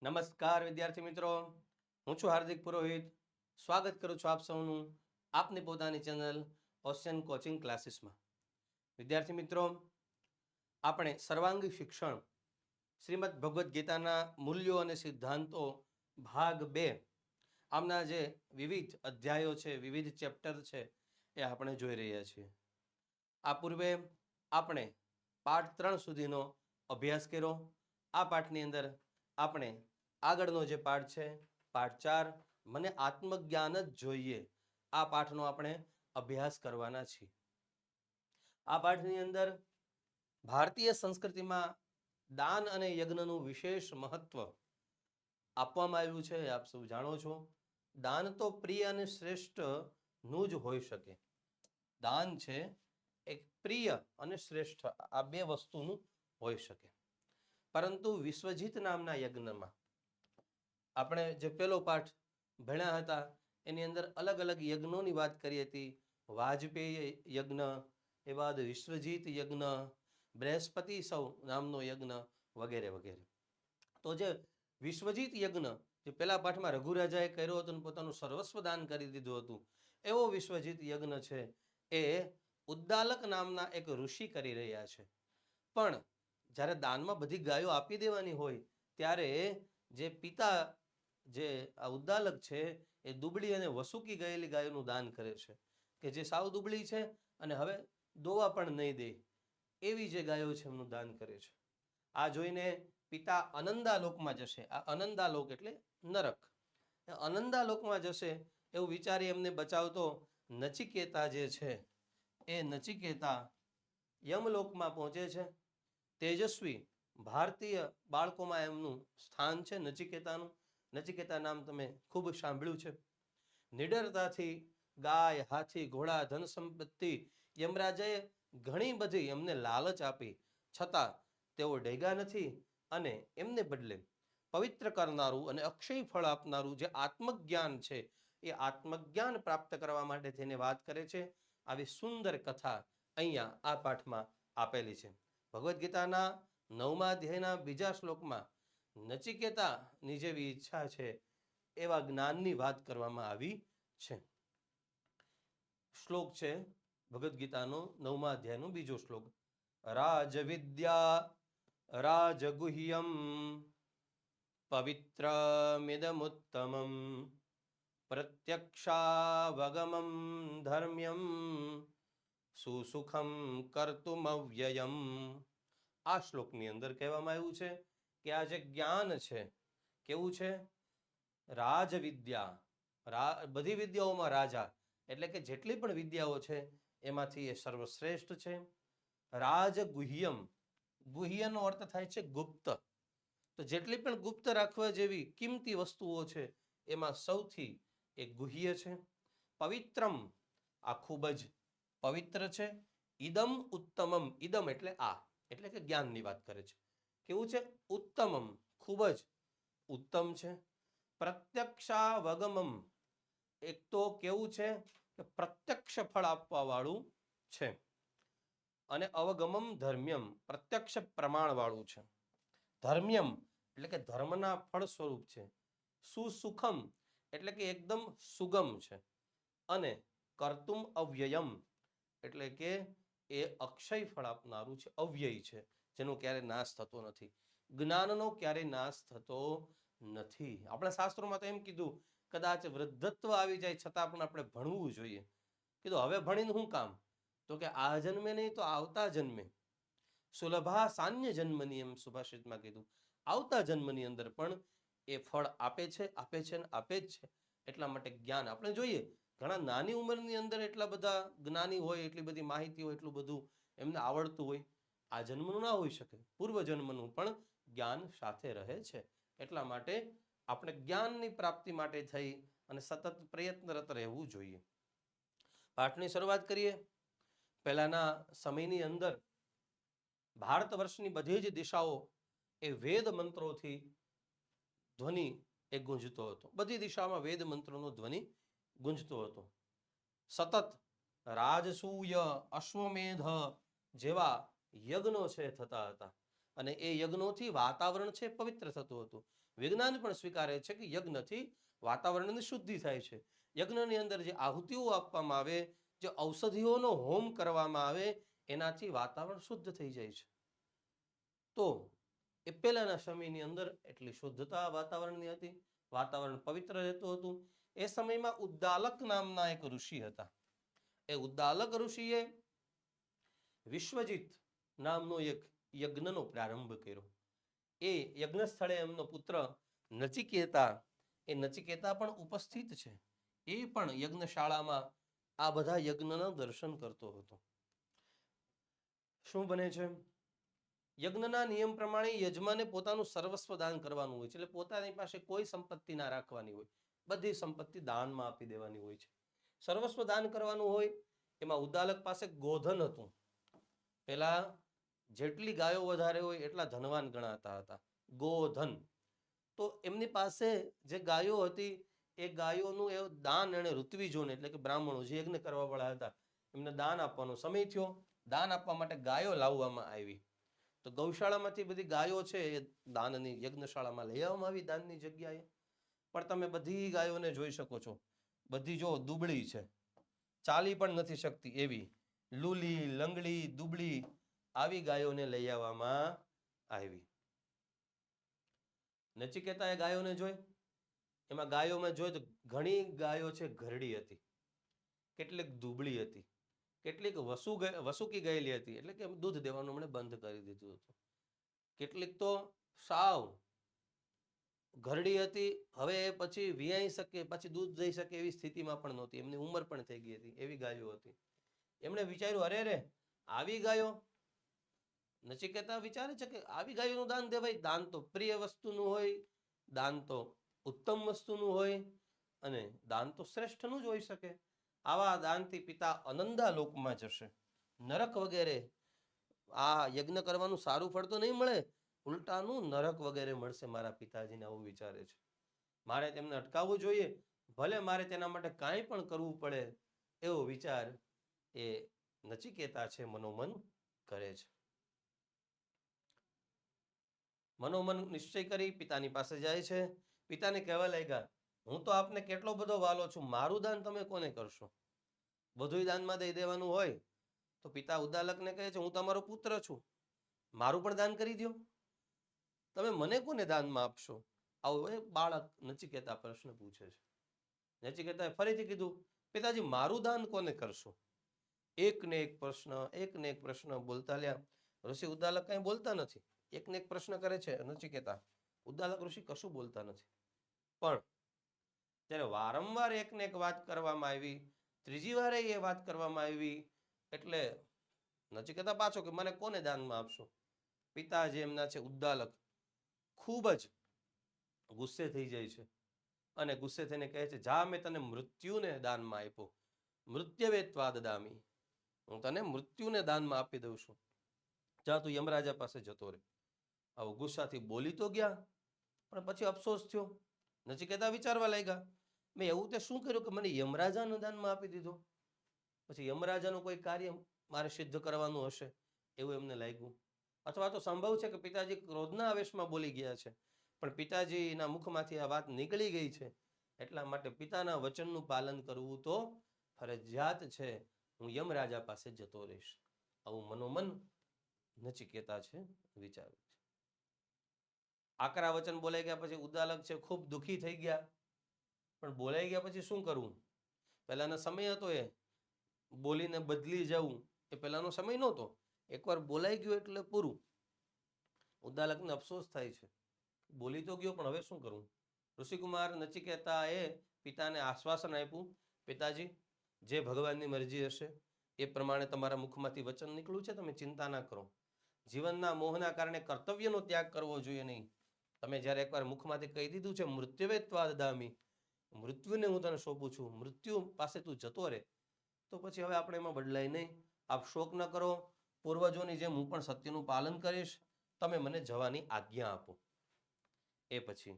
નમસ્કાર વિદ્યાર્થી મિત્રો, હું છું હાર્દિક પુરોહિત. સ્વાગત કરું છું આપ સૌનું આપની પોતાની ચેનલ ઓશિયન કોચિંગ ક્લાસીસમાં. વિદ્યાર્થી મિત્રો, આપણે સર્વાંગી શિક્ષણ શ્રીમદ ભગવદ્ ગીતાના મૂલ્યો અને સિદ્ધાંતો ભાગ 2 આમના જે વિવિધ અધ્યાયો છે, વિવિધ ચેપ્ટર છે, એ આપણે જોઈ રહ્યા છીએ. આ પૂર્વે આપણે પાઠ 3 સુધીનો અભ્યાસ કર્યો. આ પાઠની અંદર આપણે આગળનો જે પાઠ છે, પાઠ 4, મને આત્મજ્ઞાન જ જોઈએ, આ પાઠનો આપણે અભ્યાસ કરવાના છીએ. આ પાઠની અંદર ભારતીય સંસ્કૃતિમાં દાન અને યજ્ઞનું વિશેષ મહત્વ આપવામાં આવ્યું છે. આપ સૌ જાણો છો, દાન તો પ્રિય અને શ્રેષ્ઠ નું જ હોઈ શકે. દાન છે એક પ્રિય અને શ્રેષ્ઠ, આ બે વસ્તુનું હોઈ શકે. પરંતુ વિશ્વજીત નામના યજ્ઞમાં આપણે જે પહેલો પાઠ ભણ્યા હતા એની અંદર અલગ અલગ યજ્ઞોની વાત કરી હતી. વાજપેયી યજ્ઞ, એ બાદ વિશ્વજીત યજ્ઞ, બૃહસ્પતિ સૌ નામનો યજ્ઞ વગેરે વગેરે. તો જે વિશ્વજીત યજ્ઞ જે પહેલા પાઠમાં રઘુરાજાએ કર્યો હતો અને પોતાનું સર્વસ્વ દાન કરી દીધું હતું, એવો વિશ્વજીત યજ્ઞ છે એ ઉદ્દાલક નામના એક ઋષિ કરી રહ્યા છે. પણ જ્યારે દાનમાં બધી ગાયો આપી દેવાની હોય ત્યારે જે પિતા, જે આ ઉદ્દાલક છે, એ દુબળી અને વસુકી ગયેલી ગાયોનું દાન કરે છે, કે જે સાવ દુબળી છે અને હવે દોવા પણ નહીં દે એવી જે ગાયો છે એમનું દાન કરે છે. આ જોઈને પિતા અનંદાલોકમાં જશે. આ અનંદાલોક એટલે નરક. અનંદાલોકમાં જશે એવું વિચારી એમને બચાવતો નચિકેતા જે છે, એ નચિકેતા યમલોકમાં પહોંચે છે. તેજસ્વી ભારતીય બાળકોમાં એમનું સ્થાન છે નચિકેતાનું. નચિકેતા નામ તમે ખૂબ સાંભળ્યું છે. નિડરતાથી ગાય, હાથી, ઘોડા, ધન સંપત્તિ યમરાજાએ ઘણી બધી એમને લાલચ આપી, છતાં તેઓ ડેગા નથી અને એમને બદલે પવિત્ર કરનારું અને અક્ષય ફળ આપનારું જે આત્મજ્ઞાન છે, એ આત્મજ્ઞાન પ્રાપ્ત કરવા માટે તેને વાત કરે છે. આવી સુંદર કથા અહીંયા આ પાઠમાં આપેલી છે. ભગવદ્ ગીતાના 9મા અધ્યાયના 2જા શ્લોકમાં નચિકેતાની જેવી ઈચ્છા છે એવા જ્ઞાનની વાત કરવામાં આવી છે. શ્લોક છે ભગવદ્ ગીતાનો 9મા અધ્યાયનો 2જો શ્લોક. રાજવિદ્યા રાજગુહ્યમ પવિત્રમિદમુત્તમમ પ્રત્યક્ષાવગમમ ધર્મ્યમ સુસુખમ કર્તુમવ્યયમ. આ શ્લોકની અંદર કહેવામાં આવ્યું છે કે આ જે જ્ઞાન છે કેવું છે? રાજવિદ્યા, બધી વિદ્યાઓમાં રાજા, એટલે કે જેટલી પણ વિદ્યાઓ છે એમાંથી એ સર્વશ્રેષ્ઠ છે. રાજગુહ્યમ, ગુહ્યનો અર્થ થાય છે ગુપ્ત. તો જેટલી પણ ગુપ્ત રાખવા જેવી કિંમતી વસ્તુઓ છે એમાં સૌથી એ ગુહ્ય છે. પવિત્રમ, આ ખૂબ જ પવિત્ર છે. ઇદમ ઉત્તમમ, ઇદમ એટલે આ, એટલે કે જ્ઞાનની વાત કરે છે. કેવું છે? ઉત્તમમ, ખૂબ જ ઉત્તમ છે. પ્રત્યક્ષાવગમમ, એક તો કેવું છે કે પ્રત્યક્ષ ફળ આપવા વાળું છે. અને અવગમમ ધર્મ્યમ, પ્રત્યક્ષ પ્રમાણ વાળું છે. ધર્મ્યમ એટલે કે ધર્મના ફળ સ્વરૂપ છે. સુસુખમ એટલે કે એકદમ સુગમ છે. અને કર્તુમ અવ્યયમ એટલે કે એ અક્ષય ફળ આપનારું છે, અવ્યય છે, જેનો ક્યારે નાશ થતો નથી. જ્ઞાનનો ક્યારે નાશ થતો નથી. આપણા શાસ્ત્રોમાં તો એમ કીધું, કદાચ વૃદ્ધત્વ આવી જાય છતાં પણ આપણે ભણવું જોઈએ. કીધું હવે ભણીને શું કામ? તો કે આ જન્મે નહીં તો આવતા જન્મે સુલભા સાન્ય જન્મની, એમ સુભાષિતમાં કીધું. આવતા જન્મની અંદર પણ એ ફળ આપે છે, આપે છે ને આપે જ છે. એટલા માટે જ્ઞાન આપણે જોઈએ. ઘણા નાની ઉંમરની અંદર એટલા બધા જ્ઞાની હોય, એટલી બધી માહિતી હોય, એટલું બધું એમને આવડતું હોય. આ જન્મનું ના હોઈ શકે, પૂર્વ જન્મનું પણ જ્ઞાન સાથે રહે છે. એટલા માટે આપણે જ્ઞાનની પ્રાપ્તિ માટે થઈ અને સતત પ્રયત્નરત રહેવું જોઈએ. પાઠની શરૂઆત કરીએ. પહેલાના સમયની અંદર ભારત વર્ષની બધી જ દિશાઓ એ વેદ મંત્રોથી ધ્વનિ એ ગુંજતો હતો. બધી દિશામાં વેદ મંત્રોનો ધ્વનિ ગુંજતો હતો. સતત રાજસૂય, અશ્વમેધ જેવા યજ્ઞો છે થતા હતા. અને એ યજ્ઞોથી વાતાવરણ છે પવિત્ર થતું હતું. વિજ્ઞાન પણ સ્વીકારે છે કે યજ્ઞથી વાતાવરણની શુદ્ધિ થાય છે. યજ્ઞની અંદર જે આહુતિઓ આપવામાં આવે, જે ઔષધિઓનો હોમ કરવામાં આવે, એનાથી વાતાવરણ શુદ્ધ થઈ જાય છે. તો એ પહેલાના સમયની અંદર એટલી શુદ્ધતા વાતાવરણની હતી, વાતાવરણ પવિત્ર રહેતું હતું. એ સમયમાં ઉદ્દાલક નામના એક ઋષિ હતા. એ ઉદ્દાલક ઋષિએ વિશ્વજીત નામનો એક યજ્ઞનો પ્રારંભ કર્યો. એ યજ્ઞ સ્થળે એમનો પુત્ર નચિકેતા, એ નચિકેતા પણ ઉપસ્થિત છે. એ પણ યજ્ઞશાળામાં આ બધા યજ્ઞના દર્શન કરતો હતો. શું બને છે? યજ્ઞના નિયમ પ્રમાણે યજમાને પોતાનું સર્વસ્વ દાન કરવાનું હોય છે. એટલે પોતાની પાસે કોઈ સંપત્તિ ના રાખવાની હોય, બધી સંપત્તિ દાનમાં આપી દેવાની હોય છે. સર્વસ્વ દાન કરવાનું હોય. એમાં ઉદ્દાલક પાસે ગોધન હતું. પેલા જેટલી ગાયો વધારે હોય એટલા ધનવાન ગણાતા હતા. ગોધન. તો એમની પાસે જે ગાયો હતી એ ગાયોનું એ દાન એને ઋત્વિજોને, એટલે કે બ્રાહ્મણો જે યજ્ઞ કરવા વાળા હતા, એમને દાન આપવાનો સમય થયો. દાન આપવા માટે ગાયો લાવવામાં આવી. તો ગૌશાળામાંથી બધી ગાયો છે એ દાનની યજ્ઞશાળામાં લઈ આવવામાં આવી દાનની જગ્યાએ. પણ તમે બધી ગાયોને જોઈ શકો છો, બધી જો દુબળી છે, ચાલી પણ નથી શકતી એવી લૂલી, લંગડી, દુબળી આવી ગાયોને લઈ આવવામાં આવી. નચિકેતાએ ગાયોને જોઈ. એમાં ગાયોમાં જોઈ તો ઘણી ગાયો છે ઘરડી હતી, કેટલીક દુબળી હતી, કેટલીક વસુકી ગયેલી હતી, એટલે કે દૂધ દેવાનું મને બંધ કરી દીધું હતું. કેટલીક તો સાવ ઘરડી હતી, હવે પછી વિયાઈ શકે, પછી દૂધ દઈ શકે એવી સ્થિતિમાં પણ નહોતી, એમની ઉંમર પણ થઈ ગઈ હતી, એવી ગાયો હતી. એમણે વિચાર્યું, અરે રે આવી ગાયો. નચિકેતા વિચારે છે કે આવી ગાયોનું દાન દેવાય. દાન તો પ્રિય વસ્તુનું હોય, દાન તો ઉત્તમ વસ્તુનું હોય, અને દાન તો શ્રેષ્ઠનું જ હોઈ શકે. આવા દાનથી પિતા અનંદા લોકમાં જશે, નરક વગેરે આ યજ્ઞ કરવાનું સારું ફળ તો નહીં મળે, ઉલટાનું નરક વગેરે મળશે. મારા પિતાજીને આવું વિચારે છે. મારે તેમને અટકાવવું જોઈએ, ભલે મારે તેના માટે કાંઈ પણ કરવું પડે, એવો વિચાર એ નચિકેતા છે મનોમન કરે છે. મનોમન નિશ્ચય કરી પિતાની પાસે જાય છે. પિતાને કહેવા લાગ્યા, હું તો આપને કેટલો બધો વાલો છું, મારું દાન તમે કોને કરશો? બધું દાનમાં દઈ દેવાનું હોય. તો પિતા ઉદ્દાલકને કહે છે, હું તમારો પુત્ર છું, મારું પણ દાન કરી દો. તમે મને કોને દાનમાં આપશો? આવો એ બાળક નચિકેતા પ્રશ્ન પૂછે છે. નચિકેતાએ ફરીથી કીધું, પિતાજી મારું દાન કોને કરશો? એકને એક પ્રશ્ન બોલતા લ્યા. ઋષિ ઉદ્દાલક કઈ બોલતા નથી. એકને એક પ્રશ્ન કરે છે નચિકેતા. ઉદ્દાલક ઋષિ કશું બોલતા નથી. પણ જ્યારે વારંવાર એકને એક વાત કરવામાં આવી, ત્રીજી વારે એ વાત કરવામાં આવી, એટલે નચિકેતા પાછો કે મને કોને દાનમાં આપશો? પિતા જે એમના છે ઉદ્દાલક ખૂબ જ ગુસ્સે થઈ જાય છે, અને ગુસ્સે થઈને કહે છે, જા મેં તને મૃત્યુને દાનમાં આપ્યો, મૃત્યવેત્વા દદામી, હું તને મૃત્યુને દાનમાં આપી દઉં છું, જા તું યમરાજા પાસે જતો રહે. આવું ગુસ્સાથી બોલી તો ગયા, પણ પછી અફસોસ થયો. નચિકેતા વિચારવા લાગ્યા, મેં એવું તે શું કર્યું કે મને યમરાજાને દાનમાં આપી દીધો? પછી યમરાજાનું કોઈ કાર્ય મારે સિદ્ધ કરવાનું હશે એવું એમને લાગ્યું. અથવા તો સંભવ છે કે પિતાજી ક્રોધના આવેશમાં બોલી ગયા છે, પણ પિતાજીના મુખમાંથી આ વાત નીકળી ગઈ છે, એટલા માટે પિતાના વચનનું પાલન કરવું તો ફરજિયાત છે. હું યમરાજા પાસે જતો રહીશ. આવું મનોમન નચિકેતા છે વિચારે છે. આકરા વચન બોલાઈ ગયા પછી ઉદ્દાલક છે ખૂબ દુઃખી થઈ ગયા. પણ બોલાઈ ગયા પછી શું કરવું? પહેલાનો સમય હતો, એ બોલીને બદલી જવું એ પહેલાનો સમય નહોતો. એકવાર બોલાઈ ગયું એટલે પૂરું. ઉદ્દાલકને અફસોસ થાય છે, બોલી તો ગયો, પણ હવે શું કરવું? ઋષિકુમાર નચિકેતા એ પિતાને આશ્વાસન આપ્યું, પિતાજી જે ભગવાનની મરજી હશે એ પ્રમાણે તમારા મુખમાંથી વચન નીકળ્યું છે, તમે ચિંતા ના કરો. જીવનના મોહના કારણે કર્તવ્યનો ત્યાગ કરવો જોઈએ નહીં. તમે જ્યારે એકવાર મુખમાંથી કહી દીધું છે મૃત્યુવેત્વા દદામી, મૃત્યુને હું તને સોંપું છું, મૃત્યુ પાસે તું જતો રહે, તો પછી હવે આપણે એમાં બદલાય નહીં. આપ શોક ન કરો, પૂર્વજોની જેમ હું પણ સત્યનું પાલન કરીશ, તમે મને જવાની આજ્ઞા આપો. એ પછી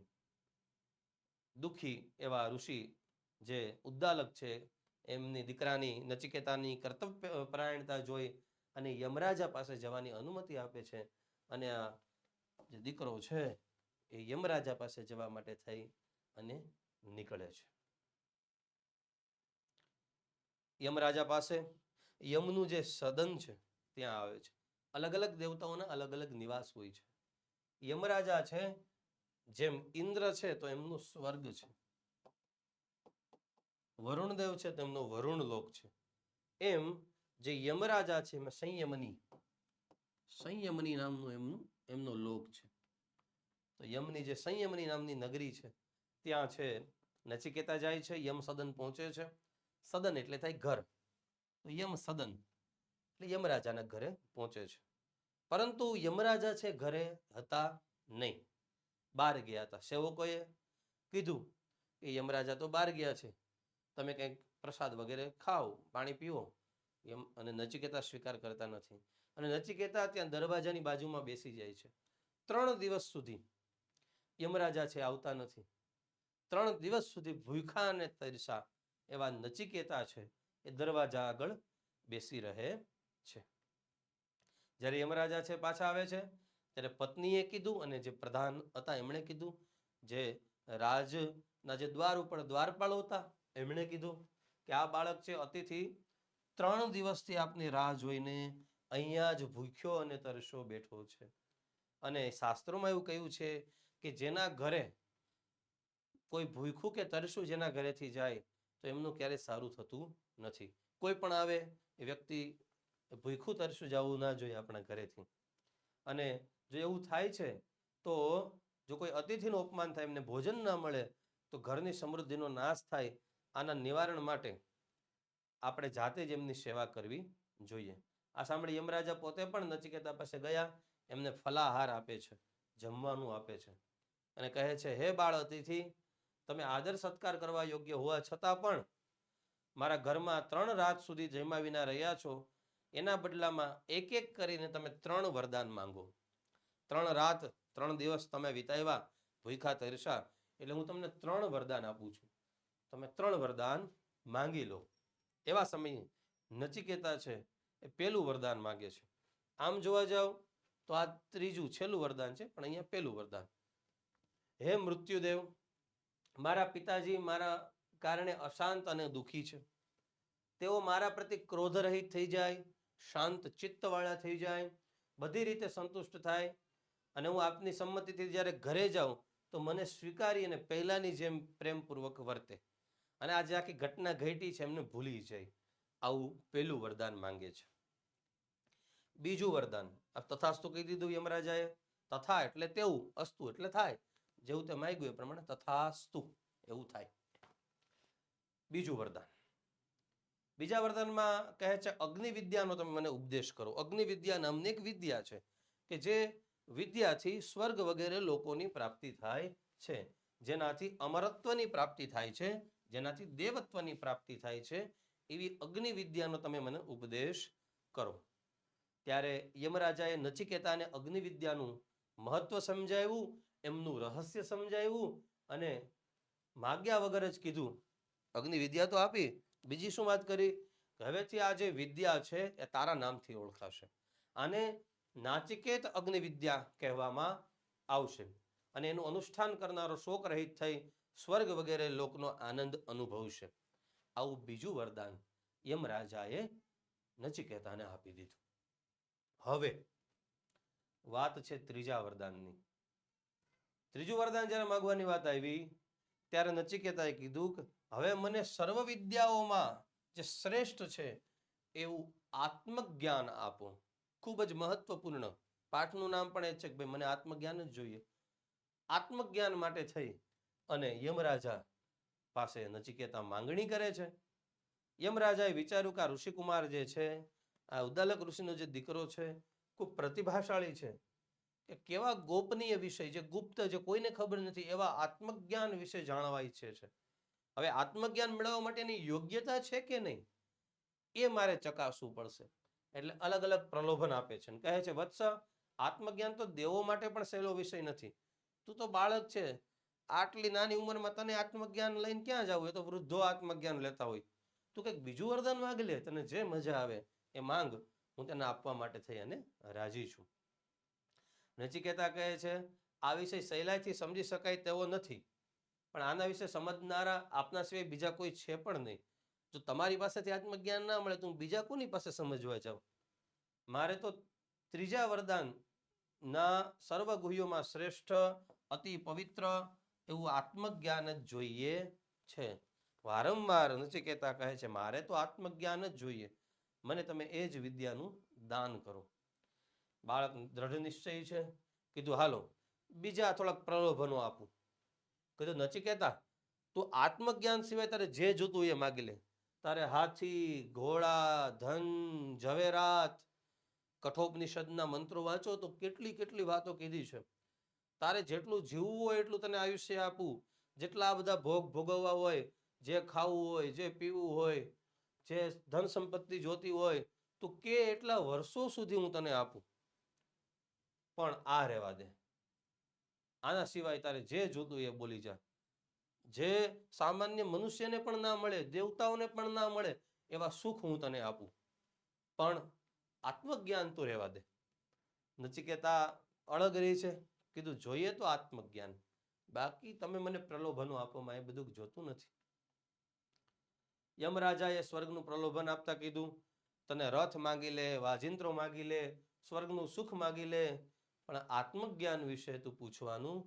દુઃખી એવા ઋષિ જે ઉદ્દાલક છે, એમની દીકરાની નચિકેતાની કર્તવ્ય પરાયણતા જોઈ અને યમરાજા પાસે જવાની અનુમતિ આપે છે. અને આ જે દીકરો છે એ યમરાજા પાસે જવા માટે થઈ અને નીકળે છે. યમરાજા પાસે યમનું જે સદન છે ત્યાં આવે છે. અલગ અલગ દેવતાઓના અલગ અલગ નિવાસ હોય છે. યમરાજા છે જેમ ઇન્દ્ર છે તો એમનું સ્વર્ગ છે, વરુણદેવ છે તેમનો વરુણ લોક છે, એમ જે યમરાજા છે એમાં સંયમની નામનું એમનો લોક છે. તો યમની જે સંયમની નામની નગરી છે ત્યાં છે નચિકેતા જાય છે, યમ સદન પહોંચે છે. સદન એટલે થાય ઘર, તો યમ સદન એટલે યમરાજાના ઘરે પહોંચે છે. પરંતુ યમરાજા છે ઘરે હતા નહીં, બહાર ગયા હતા. સેવકોએ કીધું કે યમરાજા તો બહાર ગયા છે, તમે કંઈક પ્રસાદ વગેરે ખાઓ, પાણી પીવો. અને નચિકેતા સ્વીકાર કરતા નથી. અને નચિકેતા ત્યાં દરવાજાની બાજુમાં બેસી જાય છે. 3 દિવસ સુધી યમરાજા છે આવતા નથી. 3 દિવસ સુધી ભૂખા અને તરસા એવા નચિકેતા છે એ દરવાજા આગળ બેસી રહે છે. જ્યારે યમરાજા છે પાછા આવે છે ત્યારે પત્નીએ કીધું અને જે પ્રધાન હતા એમણે કીધું, જે રાજના જે દ્વાર ઉપર દ્વારપાળો હતા એમણે કીધું કે આ બાળક છે અતિથિ 3 દિવસથી આપની રાહ જોઈને અહીંયા જ ભૂખ્યો અને તરસ્યો બેઠો છે. અને શાસ્ત્રોમાં એવું કહ્યું છે કે જેના ઘરે કોઈ ભૂખ્યું કે તરસ્યું જેના ઘરેથી જાય તો એમનું ક્યારેય સારું થતું નથી. કોઈ પણ આવે એ વ્યક્તિ ભૂખ્યું તરસ્યું જવું ના જોઈએ આપણા ઘરેથી. અને જો એવું થાય છે તો જો કોઈ અતિથિનું અપમાન થાય, એમને ભોજન ના મળે તો ઘરની સમૃદ્ધિનો નાશ થાય. આના નિવારણ માટે આપણે જાતે જ એમની સેવા કરવી જોઈએ. આ સાંભળી યમરાજા પોતે પણ નચિકેતા પાસે ગયા, એમને ફલાહાર આપે છે, જમવાનું આપે છે અને કહે છે, હે બાળ અતિથિ, તમે આદર સત્કાર કરવા યોગ્ય હોવા છતાં પણ મારા ઘરમાં 3 રાત સુધી જમ્યા વિના રહ્યા છો. એના બદલામાં એક એક કરીને તમે 3 વરદાન માંગો. 3 રાત 3 દિવસ તમે વિતાવ્યા ભૂખા તરસા, એટલે હું તમને 3 વરદાન આપું છું. તમે 3 વરદાન માંગી લો. એવા સમયે નચિકેતા છે એ પહેલું વરદાન માંગે છે. આમ જોવા જાવ તો આ ત્રીજું છેલ્લું વરદાન છે, પણ અહીંયા પહેલું વરદાન. હે મૃત્યુદેવ, મારા પિતાજી મારા કારણે અશાંત અને દુઃખી છે. તેઓ મારા પ્રતિ ક્રોધરહિત થઈ જાય, શાંત ચિત્તવાળા થઈ જાય, બધી રીતે સંતુષ્ટ થાય અને હું આપની સંમતિથી જ્યારે ઘરે જાઉં તો મને સ્વીકારી અને પહેલાની જેમ પ્રેમપૂર્વક વર્તે અને આજે આખી ઘટના ઘટી છે એમને ભૂલી જાય. આવું પહેલું વરદાન માંગે છે. બીજું વરદાન તથાસ્તુ કહી દીધું યમરાજાએ. તથા એટલે તેવું, અસ્તુ એટલે થાય, જેવું તે માંગ્યું એ પ્રમાણે તથાસ્તુ એવું થાય. બીજું વરદાન. બીજા વરદાનમાં કહે છે અગ્નિ વિદ્યાનો તમે મને ઉપદેશ કરો. અગ્નિ વિદ્યા નામની એક વિદ્યા છે કે જે વિદ્યાથી સ્વર્ગ વગેરે લોકોની પ્રાપ્તિ થાય છે, જેનાથી અમરત્વની પ્રાપ્તિ થાય છે, જેનાથી દેવત્વની પ્રાપ્તિ થાય છે. એવી અગ્નિ વિદ્યાનો તમે મને ઉપદેશ કરો. ત્યારે યમરાજાએ નચિકેતાને અગ્નિ વિદ્યાનું મહત્વ સમજાવ્યું, એમનું રહસ્ય સમજાવ્યું અને માગ્યા વગર જ કીધું, અગ્નિ વિદ્યા તો આપી, બીજી શું વાત કરી? હવેથી આ જે વિદ્યા છે એ તારા નામથી ઓળખાશે. આને નાચિકેત અગ્નિ વિદ્યા કહેવામાં આવશે અને એનું અનુષ્ઠાન કરનારો શોક રહિત થઈ સ્વર્ગ વગેરે લોકનો આનંદ અનુભવશે. આવું બીજું વરદાન યમરાજાએ નચિકેતાને આપી દીધું. હવે વાત છે ત્રીજા વરદાનની. ત્રીજું વરદાન જ્યારે માંગવાની વાત આવી ત્યારે નચિકેતાએ કીધું કે હવે મને સર્વ વિદ્યાઓમાં જે શ્રેષ્ઠ છે એવું આત્મજ્ઞાન આપો. ખૂબ જ મહત્વપૂર્ણ. પાઠનું નામ પણ એ છે કે ભાઈ મને આત્મજ્ઞાન જ જોઈએ. આત્મજ્ઞાન માટે થઈ અને યમરાજા પાસે નચિકેતા માંગણી કરે છે. યમરાજાએ વિચાર્યું કે આ ઋષિકુમાર જે છે, આ ઉદ્દાલક ઋષિનો જે દીકરો છે, ખૂબ પ્રતિભાશાળી છે, કે કેવા ગોપનીય વિષય, જે ગુપ્ત, જે કોઈને ખબર નથી એવા આત્મજ્ઞાન વિશે જાણવા ઈચ્છે છે. હવે આત્મજ્ઞાન મેળવવા માટેની યોગ્યતા છે કે નહીં એ મારે ચકાસવું પડશે. એટલે અલગ અલગ પ્રલોભન આપે છે. કહે છે વત્સ, આત્મજ્ઞાન તો દેવો માટે પણ સહેલો વિષય નથી. તું તો બાળક છે, આટલી નાની ઉંમરમાં તને આત્મજ્ઞાન લઈને ક્યાં જવું? એ તો વૃદ્ધો આત્મજ્ઞાન લેતા હોય. તું કંઈક બીજું વરદાન માંગ લે, તને જે મજા આવે એ માંગ, હું તને આપવા માટે થઈ અને રાજી છું. નચિકેતા કહે છે આ વિષય સહેલાઈથી સમજી શકાય તેવો નથી, પણ આના વિશે સમજનારા આપના સિવાય બીજા કોઈ છે પણ નહીં. જો તમારી પાસેથી આત્મજ્ઞાન ના મળે તો હું બીજા કોની પાસે સમજવા જાઉં? મારે તો ત્રીજા વરદાન ના સર્વગુહ્યોમાં શ્રેષ્ઠ, અતિ પવિત્ર એવું આત્મજ્ઞાન જ જોઈએ છે. વારંવાર નચિકેતા કહે છે મારે તો આત્મજ્ઞાન જ જોઈએ, મને તમે એ જ વિદ્યાનું દાન કરો. બાળક દ્રઢ નિશ્ચય છે. કીધું હાલો બીજા થોડાક પ્રલોભનો આપું. કીધું નચિકેતા તું આત્મજ્ઞાન સિવાય તારે જે જોતું એ માગી લે. તારે હાથી, ઘોડા, ધન, ઝવેરાત, કઠોપનિષદના મંત્રો વાંચો તો કેટલી કેટલી વાતો કીધી છે. તારે જેટલું જીવવું હોય એટલું તને આયુષ્ય આપવું, જેટલા બધા ભોગ ભોગવવા હોય, જે ખાવું હોય, જે પીવું હોય, જે ધન સંપત્તિ જોતી હોય, તું કે એટલા વર્ષો સુધી હું તને આપું, પણ આ રહેવા દે. આના સિવાય તારે જે જોતું એ બોલી જા. જે સામાન્ય મનુષ્યને પણ ના મળે, દેવતાઓને પણ ના મળે એવા સુખ હું તને આપું, પણ આત્મજ્ઞાન તો રહેવા દે. નચિકેતા અળગ રહી છે. કીધું જોઈએ તો આત્મજ્ઞાન, બાકી તમે મને પ્રલોભનો આપોમાં એ બધું જોતું નથી. યમરાજાએ સ્વર્ગનું પ્રલોભન આપતા કીધું તને રથ માગી લે, વાજિંત્રો માગી લે, સ્વર્ગનું સુખ માગી લે, પણ આત્મજ્ઞાન વિશે તું પૂછવાનું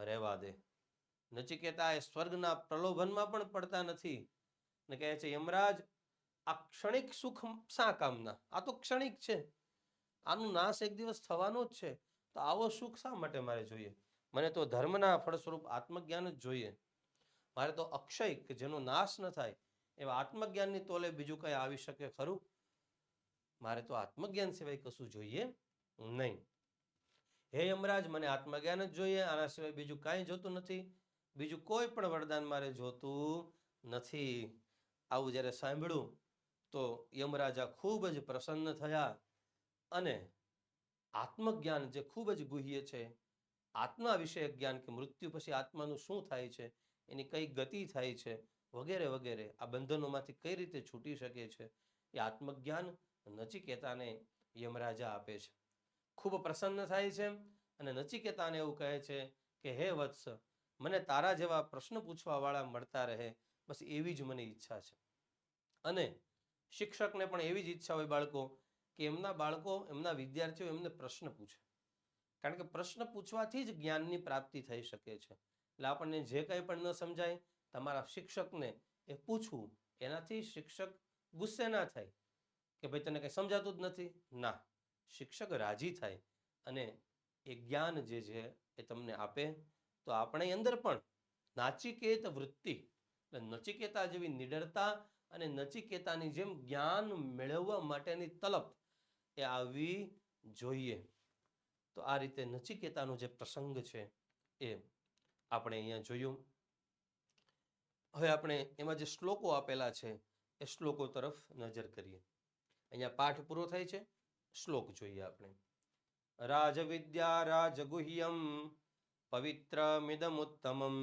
રહેવા દે. નચિકેતા એ સ્વર્ગના પ્રલોભનમાં પણ પડતા નથી ને કહે છે યમરાજ આ ક્ષણિક સુખ શા કામના? આ તો ક્ષણિક છે, આનું નાશ એક દિવસ થવાનો જ છે, તો આવો સુખ શા માટે મારે જોઈએ? મને તો ધર્મના ફળ સ્વરૂપ આત્મજ્ઞાન જ જોઈએ. મારે તો અક્ષય કે જેનો નાશ ન થાય એવા આત્મજ્ઞાનની તોલે બીજું કઈ આવી શકે ખરું? મારે તો આત્મજ્ઞાન સિવાય કશું જોઈએ નહીં. હે યમરાજ મને આત્મજ્ઞાન જ જોઈએ, આના સિવાય બીજું કાંઈ જોતું નથી, બીજું કોઈ પણ વરદાન મારે જોતું નથી. આવું જ્યારે સાંભળ્યું તો યમરાજા ખૂબ જ પ્રસન્ન થયા અને આત્મજ્ઞાન જે ખૂબ જ ગુહ્ય છે, આત્મા વિષયક જ્ઞાન કે મૃત્યુ પછી આત્માનું શું થાય છે, એની કઈ ગતિ થાય છે, વગેરે વગેરે, આ બંધનોમાંથી કઈ રીતે છૂટી શકે છે, એ આત્મજ્ઞાન નચિકેતાને યમરાજા આપે છે. ખૂબ પ્રસન્ન થાય છે અને નચિકેતાને એવું કહે છે કે હે વત્સ મને તારા જેવા પ્રશ્ન પૂછવા વાળા મળતા રહે, બસ એવી જ મને ઈચ્છા છે. અને શિક્ષકને પણ એવી જ ઈચ્છા હોય બાળકો કે એમના બાળકો, એમના વિદ્યાર્થીઓ એમને પ્રશ્ન પૂછે, કારણ કે પ્રશ્ન પૂછવાથી જ જ્ઞાનની પ્રાપ્તિ થઈ શકે છે. એટલે આપણને જે કંઈ પણ ન સમજાય તમારા શિક્ષકને એ પૂછવું, એનાથી શિક્ષક ગુસ્સે ના થાય કે ભાઈ તને કંઈ સમજાતું જ નથી. ના, શિક્ષક રાજી થાય અને એ જ્ઞાન જે છે એ તમને આપે. તો આપણે અંદર પણ નાચિકેત વૃત્તિ, એટલે નચિકેતા જેવી નિડરતા અને નચિકેતાની જેમ જ્ઞાન મેળવવા માટેની તલપ એ આવવી જોઈએ. તો આ રીતે નચિકેતાનો જે પ્રસંગ છે એ આપણે અહીંયા જોયું. હવે આપણે એમાં જે શ્લોકો આપેલા છે એ શ્લોકો તરફ નજર કરીએ. અહીંયા પાઠ પૂરો થાય છે, શ્લોક જોઈએ આપણે. રાજવિદ્યા રાજગુહ્યમ પવિત્રમિદમુત્તમમ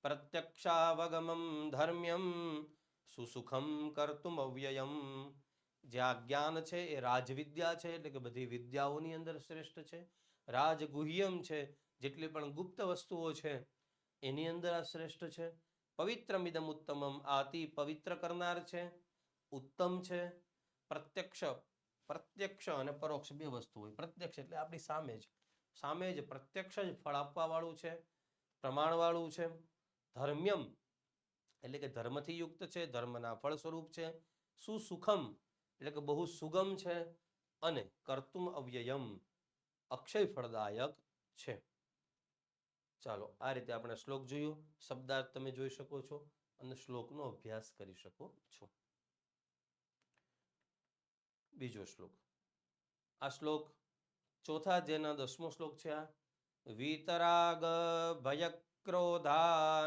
પ્રત્યક્ષાવગમમ ધર્મ્યમ સુસુખમ કર્તુમ અવ્યયમ. જે આ જ્ઞાન છે એ રાજવિદ્યા છે, એટલે કે બધી વિદ્યાઓની અંદર શ્રેષ્ઠ છે. રાજગુહ્યમ છે, જેટલી પણ ગુપ્ત વસ્તુઓ છે એની અંદર આ શ્રેષ્ઠ છે. પવિત્રમિદમ ઉત્તમમ, આતિ પવિત્ર કરનાર છે, ઉત્તમ છે. પ્રત્યક્ષ, પ્રત્યક્ષ અને પરોક્ષ બે વસ્તુ હોય. પ્રત્યક્ષ એટલે આપણી સામે જ પ્રત્યક્ષ જ ફળ આપવા વાળું છે, પ્રમાણવાળું છે. ધર્મ્યમ એટલે કે ધર્મથી યુક્ત છે, ધર્મના ફળ સ્વરૂપ છે. સુસુખમ એટલે કે બહુ સુગમ છે. અને કર્તુમ અવ્યયમ અક્ષય ફળદાયક છે. ચાલો આ રીતે આપણે શ્લોક જોયું. શબ્દાર્થ તમે જોઈ શકો છો અને શ્લોકનો અભ્યાસ કરી શકો છો. બીજો શ્લોક, આ શ્લોક ચોથા અધ્યાયનો 10મો શ્લોક છે. આ વીતરાગ ભયક્રોધા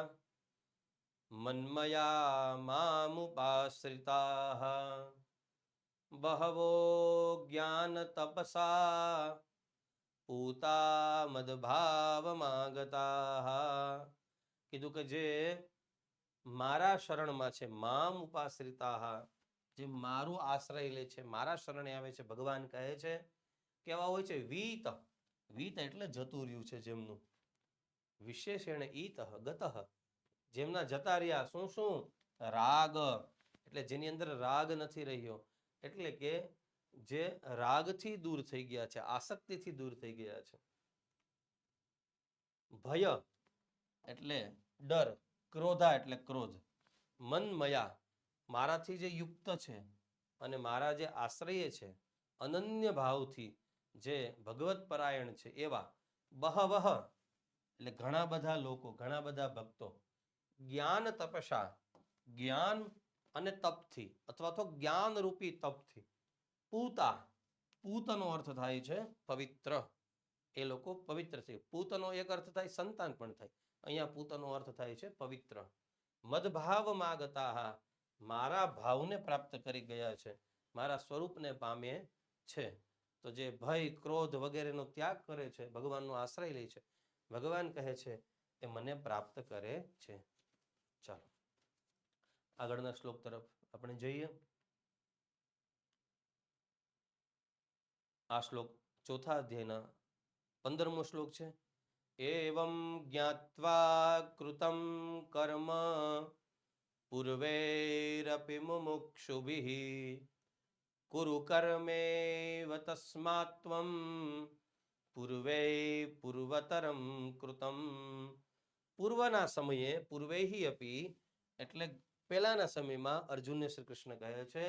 મન્મયા મામુપાશ્રિતાઃ બહવો જ્ઞાન તપસા પૂતા મદભાવમાગતાઃ. કીધું કે જે મારા શરણમાં છે, મામ ઉપાશ્રિતાઃ, જે મારું આશ્રય લે છે, મારા શરણે આવે છે. ભગવાન કહે છે કેવા હોય છે? વીત, વીત એટલે જતું રહ્યું છે જેમનું. વિશેષેણ ઈત ગતઃ, જેમના જતા રહ્યા શું શું? રાગ, એટલે જેની અંદર રાગ નથી રહ્યો, એટલે કે જે રાગથી દૂર થઈ ગયા છે, આસક્તિથી દૂર થઈ ગયા છે. ભય એટલે ડર, ક્રોધા એટલે ક્રોધ, મનમયા મારાથી જે યુક્ત છે અને મારા જે આશ્રય છે, અનન્ય ભાવથી જે ભગવત પરાયણ છે એવા બહવહ એટલે ઘણા બધા લોકો, ઘણા બધા ભક્તો, જ્ઞાન તપસા જ્ઞાન અને તપથી અથવા તો જ્ઞાન રૂપી તપથી, પૂતા પૂતનો અર્થ થાય છે પવિત્ર, એ લોકો પવિત્ર છે. પૂતનો એક અર્થ થાય સંતાન પણ થાય, અહીંયા પૂતનો અર્થ થાય છે પવિત્ર. મદભાવ માગતા, મારા ભાવને પ્રાપ્ત કરી ગયા છે, મારા સ્વરૂપને પામે છે. તો જે ભય ક્રોધ વગેરેનો ત્યાગ કરે છે, ભગવાનનો આશ્રય લે છે, ભગવાન કહે છે એ મને પ્રાપ્ત કરે છે. ચાલો આગળના શ્લોક તરફ આપણે જઈએ. આ શ્લોક ચોથા અધ્યાયના 15મો શ્લોક છે. એવં જ્ઞાત્વા કૃતમ કર્મ પૂર્વૈરપી મુમુક્ષુભિઃ કુરુ કર્મેવ તસ્માત્ ત્વં પૂર્વે પૂર્વતરમ કૃતમ. પૂર્વના સમયે પૂર્વૈહિ અપી એટલે પહેલાના સમયમાં અર્જુનને શ્રી કૃષ્ણ કહે છે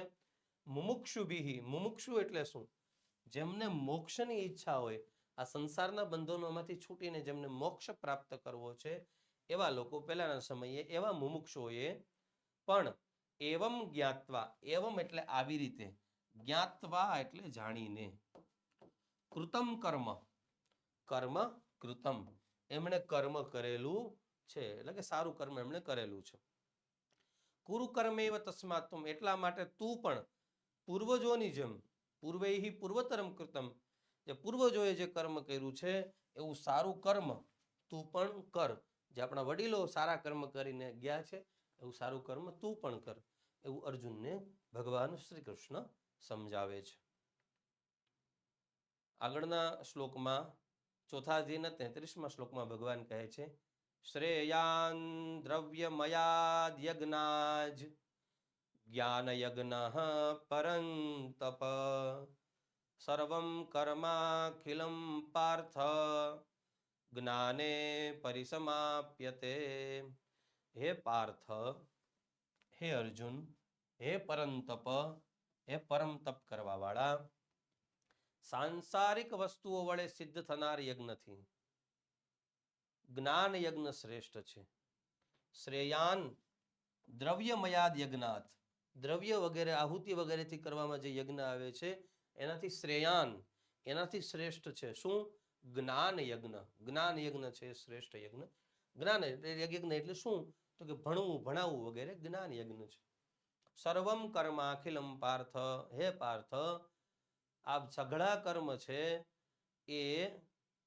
મુમુક્ષુભિઃ, મુમુક્ષુ એટલે શું? જેમને મોક્ષની ઈચ્છા હોય, આ સંસારના બંધનોમાંથી છૂટીને જેમને મોક્ષ પ્રાપ્ત કરવો છે, એવા લોકો પહેલાના સમયે એવા મુમુક્ષુઓએ પણ એવમ જ્ઞાત્વા, એવમ એટલે આવી રીતે, જ્ઞાત્વા એટલે જાણીને, કૃતમ કર્મ, કર્મ કૃતમ એમણે કર્મ કરેલું છે, એટલે કે સારું કર્મ એમણે કરેલું છે. કુરુ કર્મેવ તસ્માત્ ત્વં એટલા માટે તું પણ પૂર્વજોની જેમ, પૂર્વૈહિ પૂર્વતરમ કૃતમ, જે પૂર્વજોએ જે કર્મ કર્યું છે એવું સારું કર્મ તું પણ કર. જે આપણા વડીલો સારા કર્મ કરીને ગયા છે એવું સારું કર્મ તું પણ કર, એવું અર્જુનને ભગવાન શ્રી કૃષ્ણ સમજાવે છે. આગળના શ્લોકમાં ચોથા અધ્યાયના 33મા શ્લોકમાં ભગવાન કહે છે શ્રેયાન દ્રવ્યમયાદ યજ્ઞાજ જ્ઞાન યજ્ઞ પરંતપ સર્વં કર્માખિલમ પાર્થ જ્ઞાને પરિસમાપ્યતે. હે પાર્થ, હે અર્જુન, હે પરંતપ, હે પરમ તપ કરવા વાળા, સાંસારિક વસ્તુઓ વડે સિદ્ધ થનાર યજ્ઞથી જ્ઞાન યજ્ઞ શ્રેષ્ઠ છે. શ્રેયાન દ્રવ્યમયાદ યજ્ઞાત, દ્રવ્ય વગેરે આહુતિ વગેરેથી કરવામાં જે યજ્ઞ આવે છે એનાથી શ્રેયાન, એનાથી શ્રેષ્ઠ છે શું? જ્ઞાન યજ્ઞ. જ્ઞાન યજ્ઞ છે શ્રેષ્ઠ યજ્ઞ. જ્ઞાન યજ્ઞ એટલે શું? તો કે ભણવું ભણાવવું વગેરે જ્ઞાન યજ્ઞ છે. સર્વમ કર્માખિલમ પાર્થ, હે પાર્થ, આ સઘળા કર્મ છે એ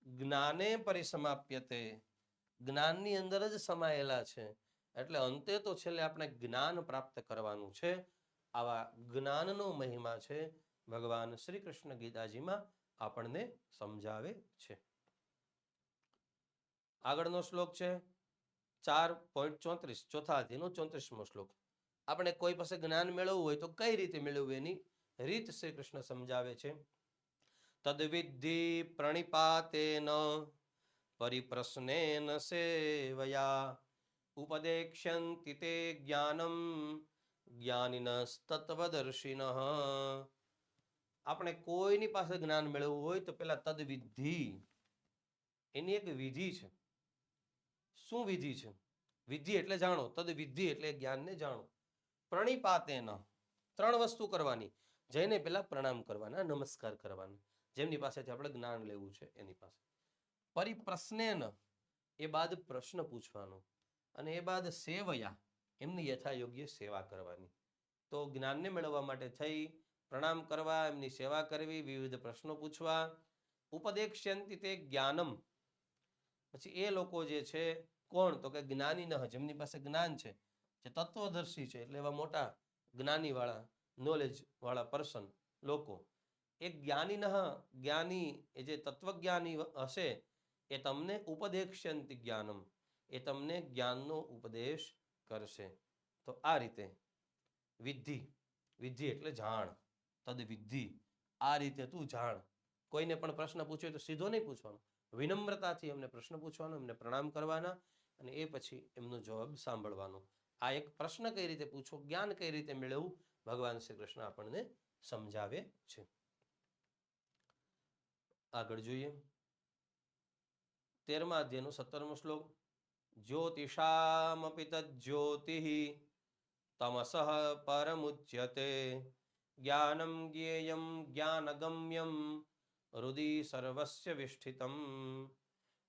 જ્ઞાને પરિસમાપ્યતે, જ્ઞાનની અંદર જ સમાયેલા છે. એટલે અંતે તો છેલ્લે આપણે જ્ઞાન પ્રાપ્ત કરવાનું છે. આવા જ્ઞાનનો મહિમા છે ભગવાન શ્રી કૃષ્ણ ગીતાજીમાં આપણને સમજાવે છે. આગળનો શ્લોક છે 4.34, ચોથા અધ્યાયનો 34મો શ્લોક. આપણે કોઈ પાસે જ્ઞાન મેળવવું હોય તો કઈ રીતે મેળવવું એની રીત શ્રી કૃષ્ણ સમજાવે છે. તદ્વિદ્ધિ પ્રણિપાતેન પરિપ્રશ્નેન સેવયા ઉપદેક્ષ્યન્તિ તે જ્ઞાનમ જ્ઞાનિનસ્તત્વદર્શિનઃ. આપણે કોઈની પાસે જ્ઞાન મેળવવું હોય તો પેલા તદ્વિદ્ધિ, એની એક વિધિ છે. શું વિધિ છે? વિધિ એટલે જાણો, તદ્વિદ્ધિ એટલે જ્ઞાનને જાણો. પ્રણિપાતેન, ત્રણ વસ્તુ કરવાની. જઈને પેલા પ્રણામ કરવાના, નમસ્કાર કરવાના, જેમની પાસેથી આપણે જ્ઞાન લેવું છે એની પાસે. પરિપ્રશ્નેન, એ બાદ પ્રશ્ન પૂછવાનો, અને એ બાદ સેવયા, એમની યથાયોગ્ય સેવા કરવાની. તો જ્ઞાનને મેળવવા માટે થઈ પ્રણામ કરવા, એમની સેવા કરવી, વિવિધ પ્રશ્નો પૂછવા. ઉપદેક્ષ્યન્તિ તે જ્ઞાનમ, પછી એ લોકો જે છે કોણ? તો કે જ્ઞાની ન, જેમની પાસે જ્ઞાન છે, જે તત્વદર્શી છે, એટલે એવા મોટા જ્ઞાની વાળા, નોલેજ વાળા પર્સન, લોકો. એક જ્ઞાની એ જે તત્વજ્ઞાની હશે એ તમને ઉપદેક્ષ્યંતિ જ્ઞાનમ, એ તમને જ્ઞાનનો ઉપદેશ કરશે. તો આ રીતે વિદ્ધિ, વિદ્ધિ એટલે જાણ, તદ વિદ્ધિ, આ રીતે તું જાણ. કોઈને પણ પ્રશ્ન પૂછ્યો તો સીધો નહીં પૂછવાનો, વિનમ્રતાથી એમને પ્રશ્ન પૂછવાનો, એમને પ્રણામ કરવાના અને એ પછી એમનો જવાબ સાંભળવાનો. આ એક પ્રશ્ન કઈ રીતે પૂછો, જ્ઞાન કઈ રીતે મેળવવું, ભગવાન શ્રી કૃષ્ણ આપણને સમજાવે છે. આગળ જોઈએ 13મા અધ્યાયનો 17મો શ્લોક. જ્યોતિષામપિ તજ્જ્યોતિઃ તમસઃ પરમુચ્યતે જ્ઞાનમ જ્ઞેયમ જ્ઞાનગમ્યમ હૃદિ સર્વસ્ય વિષ્ઠિતમ.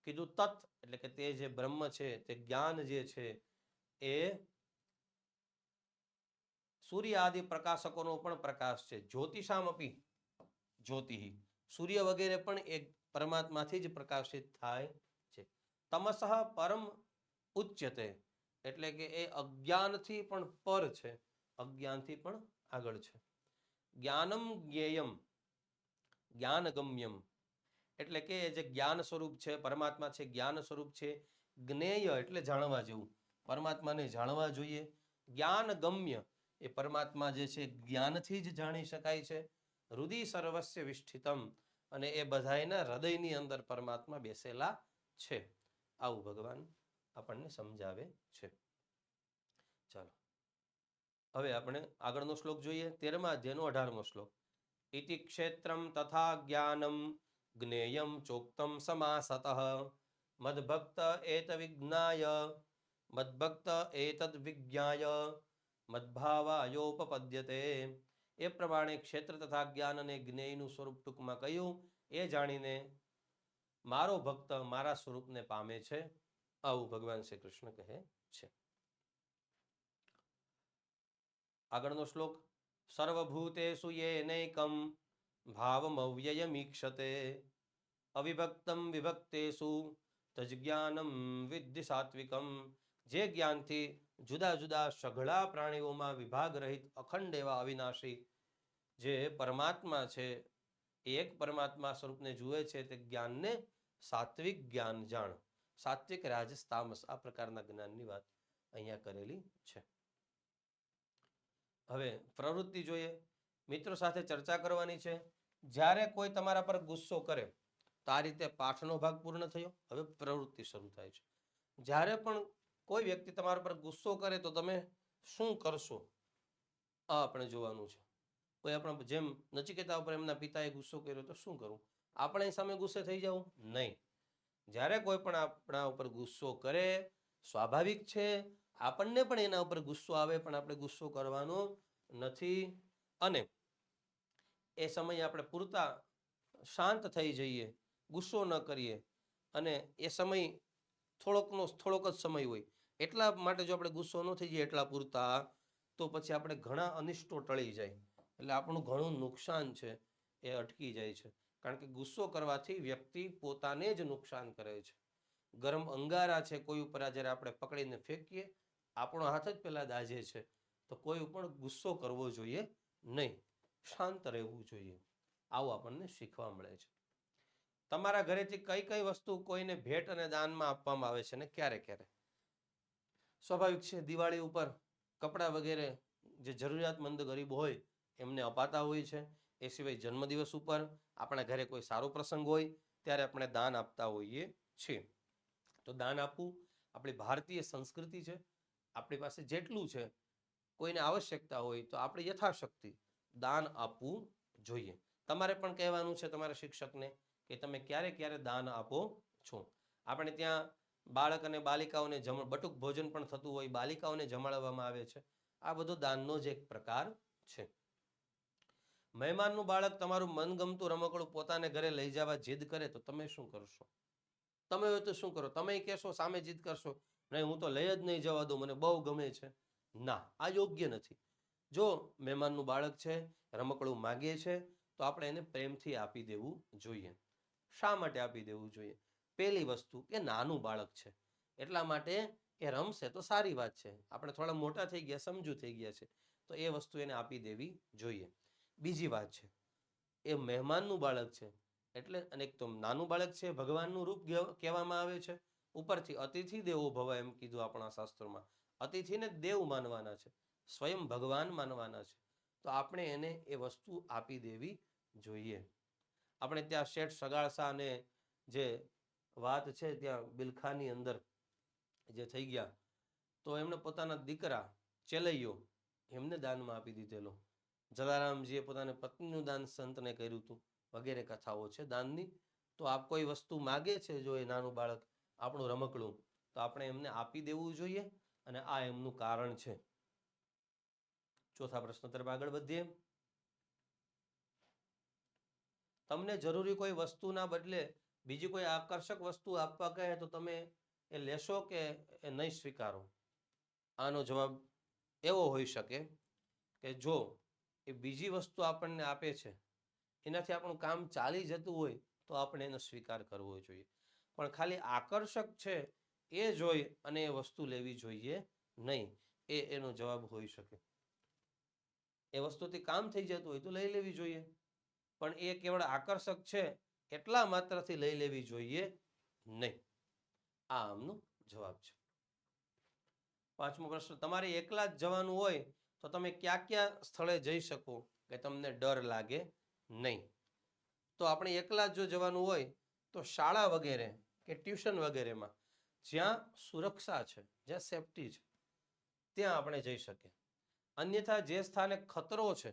કીધું તત્ એટલે કે તે જે બ્રહ્મ છે, તે જ્ઞાન જે છે એ સૂર્ય આદિ પ્રકાશકોનો પણ પ્રકાશ છે. જ્યોતિષામપી જ્યોતિ, સૂર્ય વગેરે પણ એક પરમાત્માથી જ પ્રકાશિત થાય છે. તમસઃ પરમ ઉચ્યતે એટલે કે એ અજ્ઞાનથી પણ પર છે, અજ્ઞાનથી પણ આગળ છે. જ્ઞાનમ જ્ઞેયમ જ્ઞાનગમ્યમ એટલે કે જે જ્ઞાન સ્વરૂપ છે, પરમાત્મા છે, જ્ઞાન સ્વરૂપ છે. જ્ઞેય એટલે જાણવા જેવું, પરમાત્માને જાણવા જોઈએ. જ્ઞાનગમ્ય એ પરમાત્મા જે છે જ્ઞાનથી જ જાણી શકાય છે. હૃદિ સર્વસ્ય વિષ્ઠિતમ અને એ બધાયના હૃદયની અંદર પરમાત્મા બેસેલા છે. આવું ભગવાન આપણને સમજાવે છે. ચાલો હવે આપણે આગળનો શ્લોક જોઈએ 13મા અધ્યાયનો 18મો શ્લોક. ઇતિ ક્ષેત્રમ તથા જ્ઞાનમ જ્ઞેયમ ચોક્તમ સમાસતઃ મદ્ભક્ત એત વિજ્ઞાય મદ્ભક્ત એતદ વિજ્ઞાય મદ્ભાવાયોપપદ્યતે. એ પ્રમાણે ક્ષેત્ર તથા જ્ઞાન અને જ્ઞેયનું સ્વરૂપ ટૂંકમાં કહ્યું, એ જાણીને મારો ભક્ત મારા સ્વરૂપને પામે છે. આવું ભગવાન શ્રી કૃષ્ણ કહે છે. આગળનો શ્લોક. સર્વભૂતેષુ યેનૈકં ભાવમવ્યયમીક્ષતે અવિભક્તમ વિભક્તેષુ તજ્ઞાનમ વિદ્ધિ સાત્વિકમ. જે જ્ઞાનથી જુદા જુદા સઘળા પ્રાણીઓમાં વિભાગ રહિત અખંડ એવા અવિનાશી જે પરમાત્મા છે, એક પરમાત્મા સ્વરૂપને જુએ છે, તે જ્ઞાનને સાત્વિક જ્ઞાન જાણ. સાત્વિક, રાજસ, તામસ આ પ્રકારના જ્ઞાનની વાત અહીંયા કરેલી છે. હવે પ્રવૃત્તિ જોઈએ. મિત્રો સાથે ચર્ચા કરવાની છે. જ્યારે કોઈ તમારા પર ગુસ્સો કરે તો આ રીતે પાઠનો ભાગ પૂર્ણ થયો. હવે પ્રવૃત્તિ શરૂ થાય છે. જ્યારે પણ કોઈ વ્યક્તિ તમારા પર ગુસ્સો કરે તો તમે શું કરશો, આ આપણે જોવાનું છે. કોઈ આપણા જેમ નચિકેતા ઉપર એમના પિતાએ ગુસ્સો કર્યો તો શું કરવું, આપણે સામે ગુસ્સે થઈ જવું નહીં. જ્યારે કોઈ પણ આપણા ઉપર ગુસ્સો કરે, સ્વાભાવિક છે, આપણને પણ એના ઉપર ગુસ્સો આવે, પણ આપણે ગુસ્સો કરવાનો નથી. અને એ સમયે આપણે પૂરતા શાંત થઈ જઈએ, ગુસ્સો ન કરીએ. અને એ સમય થોડોક જ સમય હોય, એટલા માટે જો આપણે ગુસ્સો ન થઈ જઈએ એટલા પૂરતા, તો પછી આપણે ઘણા અનિષ્ટો ટળી જાય. એટલે આપણું ઘણું નુકસાન છે એ અટકી જાય છે. કારણ કે ગુસ્સો કરવાથી વ્યક્તિ પોતાને જ નુકસાન કરે છે. ગરમ અંગારા છે કોઈ ઉપર જ્યારે આપણે પકડીને ફેંકીએ, આપણો હાથ જ પેલા દાઝે છે. તો કોઈ ઉપર ગુસ્સો કરવો જોઈએ નહીં, શાંત રહેવું જોઈએ. આવું આપણને શીખવા મળે છે. તમારા ઘરેથી કઈ કઈ વસ્તુ કોઈને ભેટ અને દાનમાં આપવામાં આવે છે ને ક્યારે ક્યારે? સ્વાભાવિક છે, દિવાળી ઉપર કપડાં વગેરે જે જરૂરિયાતમંદ ગરીબ હોય એમને અપાતા હોય છે. એ સિવાય જન્મદિવસ ઉપર, આપણા ઘરે કોઈ સારો પ્રસંગ હોય ત્યારે આપણે દાન આપતા હોઈએ છીએ. તો દાન આપવું આપણી ભારતીય સંસ્કૃતિ છે. આપણી પાસે જેટલું છે, કોઈને આવશ્યકતા હોય તો આપણે યથાશક્તિ દાન આપવું જોઈએ. તમારે પણ કહેવાનું છે તમારા શિક્ષકને કે તમે ક્યારે ક્યારે દાન આપો છો. આપણે ત્યાં બાળક અને બાલિકાઓને બટુક ભોજન પણ થતું હોય, બાલિકાઓને જમાડવામાં આવે છે. આ બધો દાનનો જ એક પ્રકાર છે. મહેમાનનું બાળક તમારું મનગમતું રમકડું પોતાને ઘરે લઈ જવા જીદ કરે તો તમે શું કરશો? તમે હોય તો શું કરો? તમે કહેશો, સામે જીદ કરશો, નહીં હું તો લઈ જ નહીં જવા દઉં, મને બહુ ગમે છે. ના, આ યોગ્ય નથી. જો મહેમાનનું બાળક છે, રમકડું માગે છે, તો આપણે એને પ્રેમથી આપી દેવું જોઈએ. શા માટે આપી દેવું જોઈએ? પહેલી વસ્તુ કે નાનું બાળક છે, એટલા માટે એ રમશે તો સારી વાત છે. આપણે થોડા મોટા થઈ ગયા, સમજુ થઈ ગયા છે, તો એ વસ્તુ એને આપી દેવી જોઈએ. બીજી વાત છે, એ મહેમાનનું બાળક છે એટલે, અને એક તો નાનું બાળક છે, ભગવાનનું રૂપ કહેવામાં આવે છે. ઉપરથી અતિથિ દેવો ભવ એમ કીધું આપણા શાસ્ત્રોમાં. અતિથિને દેવ માનવાના છે, સ્વયં ભગવાન માનવાના છે. તો આપણે એને એ વસ્તુ આપી દેવી જોઈએ. આપણે ત્યાં શેઠ સગાળસાને જે વાત છે ત્યાં બિલખાની અંદર જે થઈ ગયા, તો એમને પોતાના દીકરા ચેલૈયો એમને દાનમાં આપી દીધેલો. જલારામજીએ પોતાની પત્નીનું દાન સંતને કર્યું હતું, વગેરે કથાઓ છે દાનની. તો આપ કોઈ વસ્તુ માગે છે, જો એ નાનું બાળક આપણું રમકડું, તો આપણે એમને આપી દેવું જોઈએ, અને આ એમનું કારણ છે. ચોથા પ્રશ્ન તરફ આગળ વધીએ. તમને જરૂરી કોઈ વસ્તુના બદલે બીજી કોઈ આકર્ષક વસ્તુ આપવા કહે તો તમે એ લેશો કે એ નહીં સ્વીકારો? આનો જવાબ એવો હોઈ શકે કે જો એ બીજી વસ્તુ આપણને આપે છે, એનાથી આપણું કામ ચાલી જતું હોય, તો આપણે એનો સ્વીકાર કરવો જોઈએ. પણ ખાલી આકર્ષક છે એ જોઈ અને એ વસ્તુ લેવી જોઈએ નહીં, એનો જવાબ હોઈ શકે. એ વસ્તુથી કામ થઈ જતું હોય તો લઈ લેવી જોઈએ, પણ એ કેવળ આકર્ષક છે એટલા માત્રથી લઈ લેવી જોઈએ નહીં. આ આમનો જવાબ છે. પાંચમો પ્રશ્ન, તમારે એકલા જ જવાનું હોય તો તમે કયા કયા સ્થળે જઈ શકો કે તમને ડર લાગે નહીં? તો આપણે એકલા જ જો જવાનું હોય તો શાળા વગેરે કે ટ્યુશન વગેરેમાં જ્યાં સુરક્ષા છે, જ્યાં સેફટી છે, ત્યાં આપણે જઈ શકીએ. અન્યથા જે સ્થાને ખતરો છે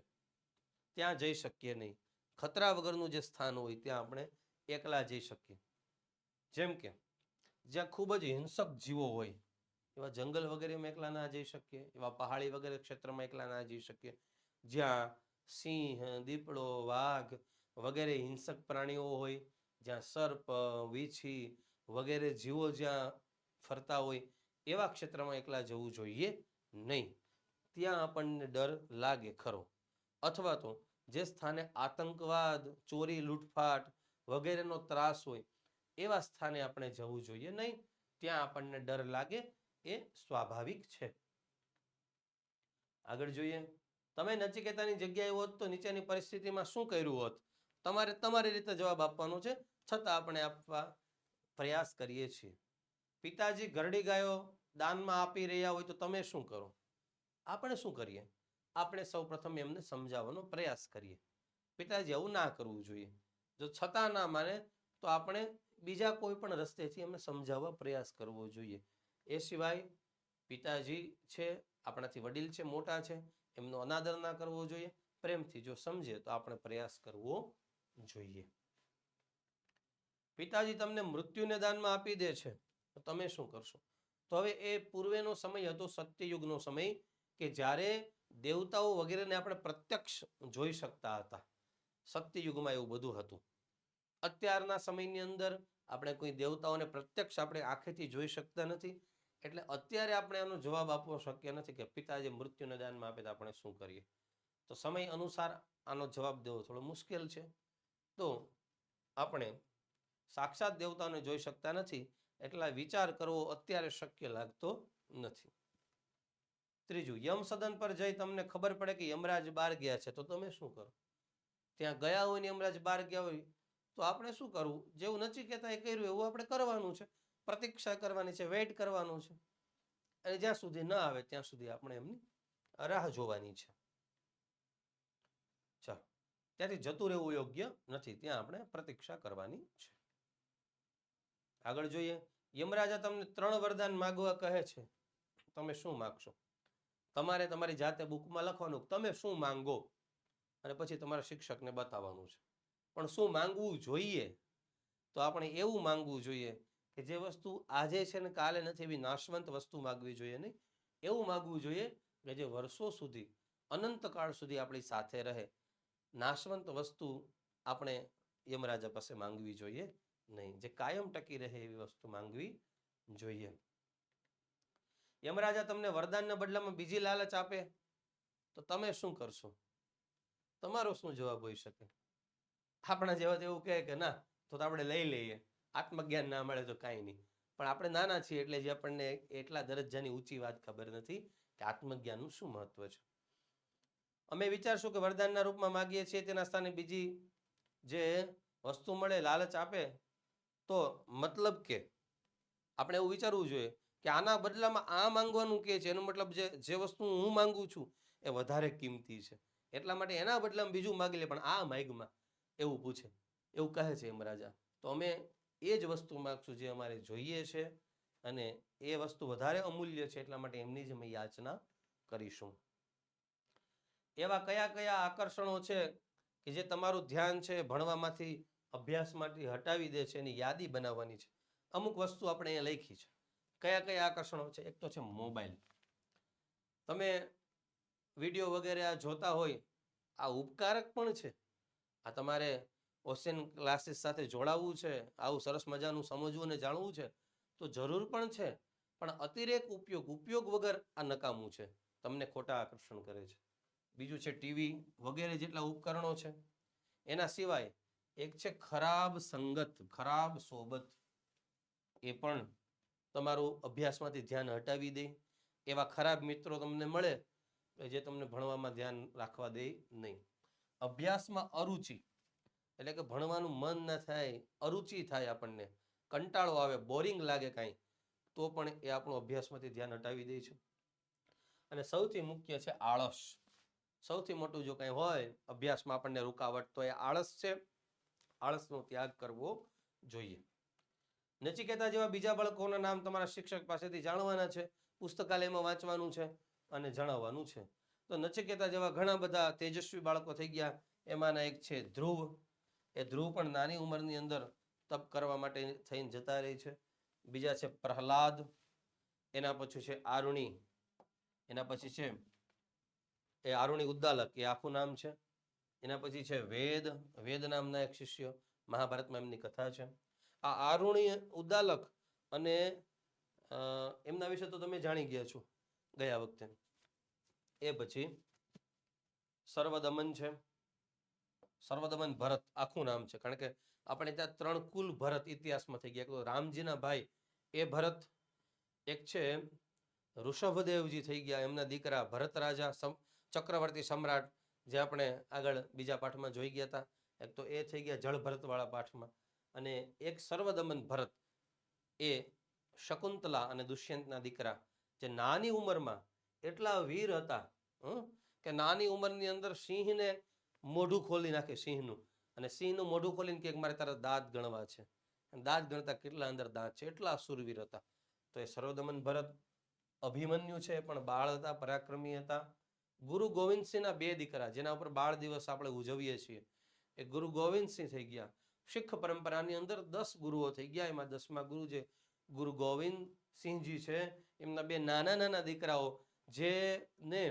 ત્યાં જઈ શકીએ નહીં. ખતરા વગરનું જે સ્થાન હોય ત્યાં આપણે એકલા જઈ શકીએ. જેમ કે જ્યાં ખૂબ જ હિંસક જીવો હોય એવા જંગલ વગેરેમાં એકલા ના જઈ શકીએ, એવા પહાડી વગેરે ક્ષેત્રમાં એકલા ના જઈ શકીએ. જ્યાં સિંહ, દીપડો, વાઘ વગેરે હિંસક પ્રાણીઓ હોય, જ્યાં સર્પ, વીછી વગેરે જીવો જ્યાં ફરતા હોય, એવા ક્ષેત્રમાં એકલા જવું જોઈએ નહીં. ત્યાં આપણને ડર લાગે ખરો. અથવા તો જે સ્થાને આતંકવાદ, ચોરી, લૂંટફાટ વગેરેનો ત્રાસ હોય એવા સ્થાને આપણે જવું જોઈએ નહીં. ત્યાં આપણને ડર લાગે, એ સ્વાભાવિક છે. આગળ જોઈએ. તમે નચિકેતાની જગ્યાએ હોત તો નીચેની પરિસ્થિતિમાં શું કર્યું હોત? તમારે તમારી રીતે જવાબ આપવાનો છે, છતાં આપણે આપવા પ્રયાસ કરીએ છીએ. પિતાજી ઘરડી ગાયો દાનમાં આપી રહ્યા હોય તો તમે શું કરો? આપણે શું કરીએ? આપણે સૌપ્રથમ એમને સમજાવવાનો પ્રયાસ કરીએ. પિતાજી આવું ના કરવું જોઈએ. જો છતાં ના માને તો આપણે બીજા કોઈ પણ રસ્તેથી એમને સમજાવવા પ્રયાસ કરવો જોઈએ. એ સિવાય પિતાજી છે, આપણાથી વડીલ છે, મોટા છે, એમનો અનાદર ના કરવો જોઈએ. પ્રેમથી જો સમજે તો આપણે પ્રયાસ કરવો જોઈએ. પિતાજી તમને મૃત્યુને દાનમાં આપી દે છે તો તમે શું કરશો? તો હવે એ પૂર્વેનો સમય હતો, સત્યયુગનો સમય, કે જ્યારે દેવતાઓ વગેરેને આપણે પ્રત્યક્ષ જોઈ શકતા હતા. સત્યયુગમાં એવું બધું હતું. અત્યારના સમયની અંદર આપણે કોઈ દેવતાઓને પ્રત્યક્ષ આપણે આંખેથી જોઈ શકતા નથી. એટલે અત્યારે આપણે આનો જવાબ આપવો શક્ય નથી કે પિતાજી મૃત્યુને દાનમાં આપે તો આપણે શું કરીએ. તો સમય અનુસાર આનો જવાબ દેવો થોડો મુશ્કેલ છે. તો આપણે સાક્ષાત દેવતાઓને જોઈ શકતા નથી, એટલા વિચાર કરવો અત્યારે શક્ય લાગતો નથી. ત્રીજું, યમ સદન પર જઈ તમને ખબર પડે કે યમરાજ બહાર ગયા છે તો તમે શું કરો? ત્યાં ગયા હોય ને યમરાજ બહાર ગયા હોય તો આપણે શું કરવું? જેવું નચિકેતાએ કર્યું એવું આપણે કરવાનું છે. પ્રતીક્ષા કરવાની છે, વેઇટ કરવાનું છે, અને જ્યાં સુધી ન આવે ત્યાં સુધી આપણે એમની રાહ જોવાની છે. ચાલો, ત્યાંથી જતું રહેવું યોગ્ય નથી, ત્યાં આપણે પ્રતીક્ષા કરવાની છે. આગળ જોઈએ. યમરાજા તમને 3 વરદાન માગવા કહે છે, તમે શું માગશો? તમારે તમારી જાતે બુકમાં લખવાનું તમે શું માંગો, અને પછી તમારા શિક્ષકને બતાવવાનું છે. પણ શું માંગવું જોઈએ? તો આપણે એવું માંગવું જોઈએ કે જે વસ્તુ આજે છે ને કાલે નથી, એવી નાશવંત વસ્તુ માંગવી જોઈએ નહીં. એવું માંગવું જોઈએ કે જે વર્ષો સુધી, અનંતકાળ સુધી આપણી સાથે રહે. નાશવંત વસ્તુ આપણે યમરાજા પાસે માંગવી જોઈએ નહીં. જે કાયમ ટકી રહે એવી વસ્તુ માંગવી જોઈએ. યમરાજા તમને વરદાનના બદલામાં બીજી લાલચ આપે તો તમે શું કરશો? તમારો શું જવાબ હોઈ શકે? આપણા જેવા એવું કહે કે ના તો આપણે લઈ લઈએ, આત્મજ્ઞાન ના મળે તો કાંઈ નહીં. પણ આપણે નાના છીએ એટલે જે આપણને એટલા દરજ્જાની ઊંચી વાત ખબર નથી કે આત્મજ્ઞાનનું શું મહત્વ છે. અમે વિચારશું કે વરદાનના રૂપમાં માગીએ છીએ તેના સ્થાને બીજી જે વસ્તુ મળે લાલચ આપે તો મતલબ કે આપણે એવું વિચારવું જોઈએ કે આના બદલામાં આ માંગવાનું કે છે, એનો મતલબ જે વસ્તુ હું માંગુ છું એ વધારે કિંમતી છે, એટલા માટે એના બદલામાં બીજું માગી લે, પણ આ માગમાં એવું પૂછે, એવું કહે છે યમરાજા. તો અમે એ જ વસ્તુ માગશું જે અમારે જોઈએ છે, અને એ વસ્તુ વધારે અમૂલ્ય છે, એટલા માટે એમની જ અમે યાચના કરીશું. એવા કયા કયા આકર્ષણો છે કે જે તમારું ધ્યાન છે ભણવામાંથી, અભ્યાસમાંથી હટાવી દે છે, એની યાદી બનાવવાની છે. અમુક વસ્તુ આપણે અહીંયા લખી છે. કયા કયા આકર્ષણો છે? એક તો છે મોબાઈલ. તમે વિડીયો વગેરે આ જોતા હોય, આ ઉપકારક પણ છે. આ તમારે ઓશિયન ક્લાસીસ સાથે જોડાવવું છે, આવું સરસ મજાનું સમજવું અને જાણવું છે, તો જરૂર પણ છે. પણ અતિરેક ઉપયોગ વગર આ નકામું છે, તમને ખોટા આકર્ષણ કરે છે. બીજું છે ટીવી વગેરે જેટલા ઉપકરણો છે. એના સિવાય એક છે ખરાબ સંગત, ખરાબ સોબત. એ પણ તમારું અભ્યાસમાંથી ધ્યાન હટાવી દે. એવા ખરાબ મિત્રો તમને મળે જે તમને ભણવામાં ધ્યાન રાખવા દે નહીં. અભ્યાસમાં અરુચિ, એટલે કે ભણવાનું મન ન થાય, અરુચિ થાય, આપણને કંટાળો આવે, બોરિંગ લાગે કાંઈ, તો પણ એ આપણું અભ્યાસમાંથી ધ્યાન હટાવી દે છે. અને સૌથી મુખ્ય છે આળસ. સૌથી મોટું જો કંઈ હોય અભ્યાસમાં આપણને રૂકાવટ, તો એ આળસ છે. આળસનો ત્યાગ કરવો જોઈએ. નચિકેતા જેવા બીજા બાળકોના નામ તમારા શિક્ષક પાસેથી જાણવાના છે, પુસ્તકાલયમાં વાંચવાનું છે અને જણાવવાનું છે. તો નચિકેતા જેવા ઘણા બધા તેજસ્વી બાળકો થઈ ગયા. એમાંના એક છે ધ્રુવ. એ ધ્રુવ પણ નાની ઉંમરની અંદર તપ કરવા માટે થઈને જતા રહે છે. બીજા છે પ્રહલાદ, એના પછી છે આરુણી, એના પછી છે એ આરુણી ઉદ્દાલક, એ આખું નામ છે. એના પછી છે વેદ, વેદ નામના એક શિષ્ય, મહાભારતમાં એમની કથા છે. આ આરુણી ઉદ્દાલક અને એમના વિશે તો તમે જાણી ગયા છો ગયા વખતે. એ પછી સર્વદમન છે. સર્વદમન ભરત આખું નામ છે, કારણ કે આપણે ત્યાં 3 કુલ ભરત ઇતિહાસમાં થઈ ગયા. રામજીના ભાઈ એ ભરત, એક છે ઋષભદેવજી થઈ ગયા, એમના દીકરા ભરત રાજા, ચક્રવર્તી સમ્રાટ, જે આપણે આગળ બીજા પાઠમાં જોઈ ગયા હતા. એક તો એ થઈ ગયા જળ ભરતવાળા પાઠમાં. અને એક સર્વદમન ભરત, એ શકુંતલા અને દુષ્યંતના દીકરા, જે નાની ઉંમરમાં એટલા વીર હતા કે નાની ઉંમરની અંદર સિંહને મોઢું ખોલી નાખે, સિંહનું, અને સિંહનું મોઢું ખોલીને કે મારે તારા દાંત ગણવા છે. દાંત ગણતા કેટલા અંદર દાંત છે, એટલા સુરવીર હતા. તો એ સર્વદમન ભરત. અભિમન્યુ છે, પણ બાળ હતા, પરાક્રમી હતા. ગુરુ ગોવિંદસિંહના 2 દીકરા, જેના ઉપર બાળ દિવસ આપણે ઉજવીએ છીએ, એ ગુરુ ગોવિંદસિંહ થઈ ગયા. શીખ પરંપરાની અંદર 10 ગુરુઓ થઈ ગયા. એમાં 10મા ગુરુ જે ગુરુ ગોવિંદસિંહજી છે, એમના 2 નાના નાના દીકરાઓ, જેને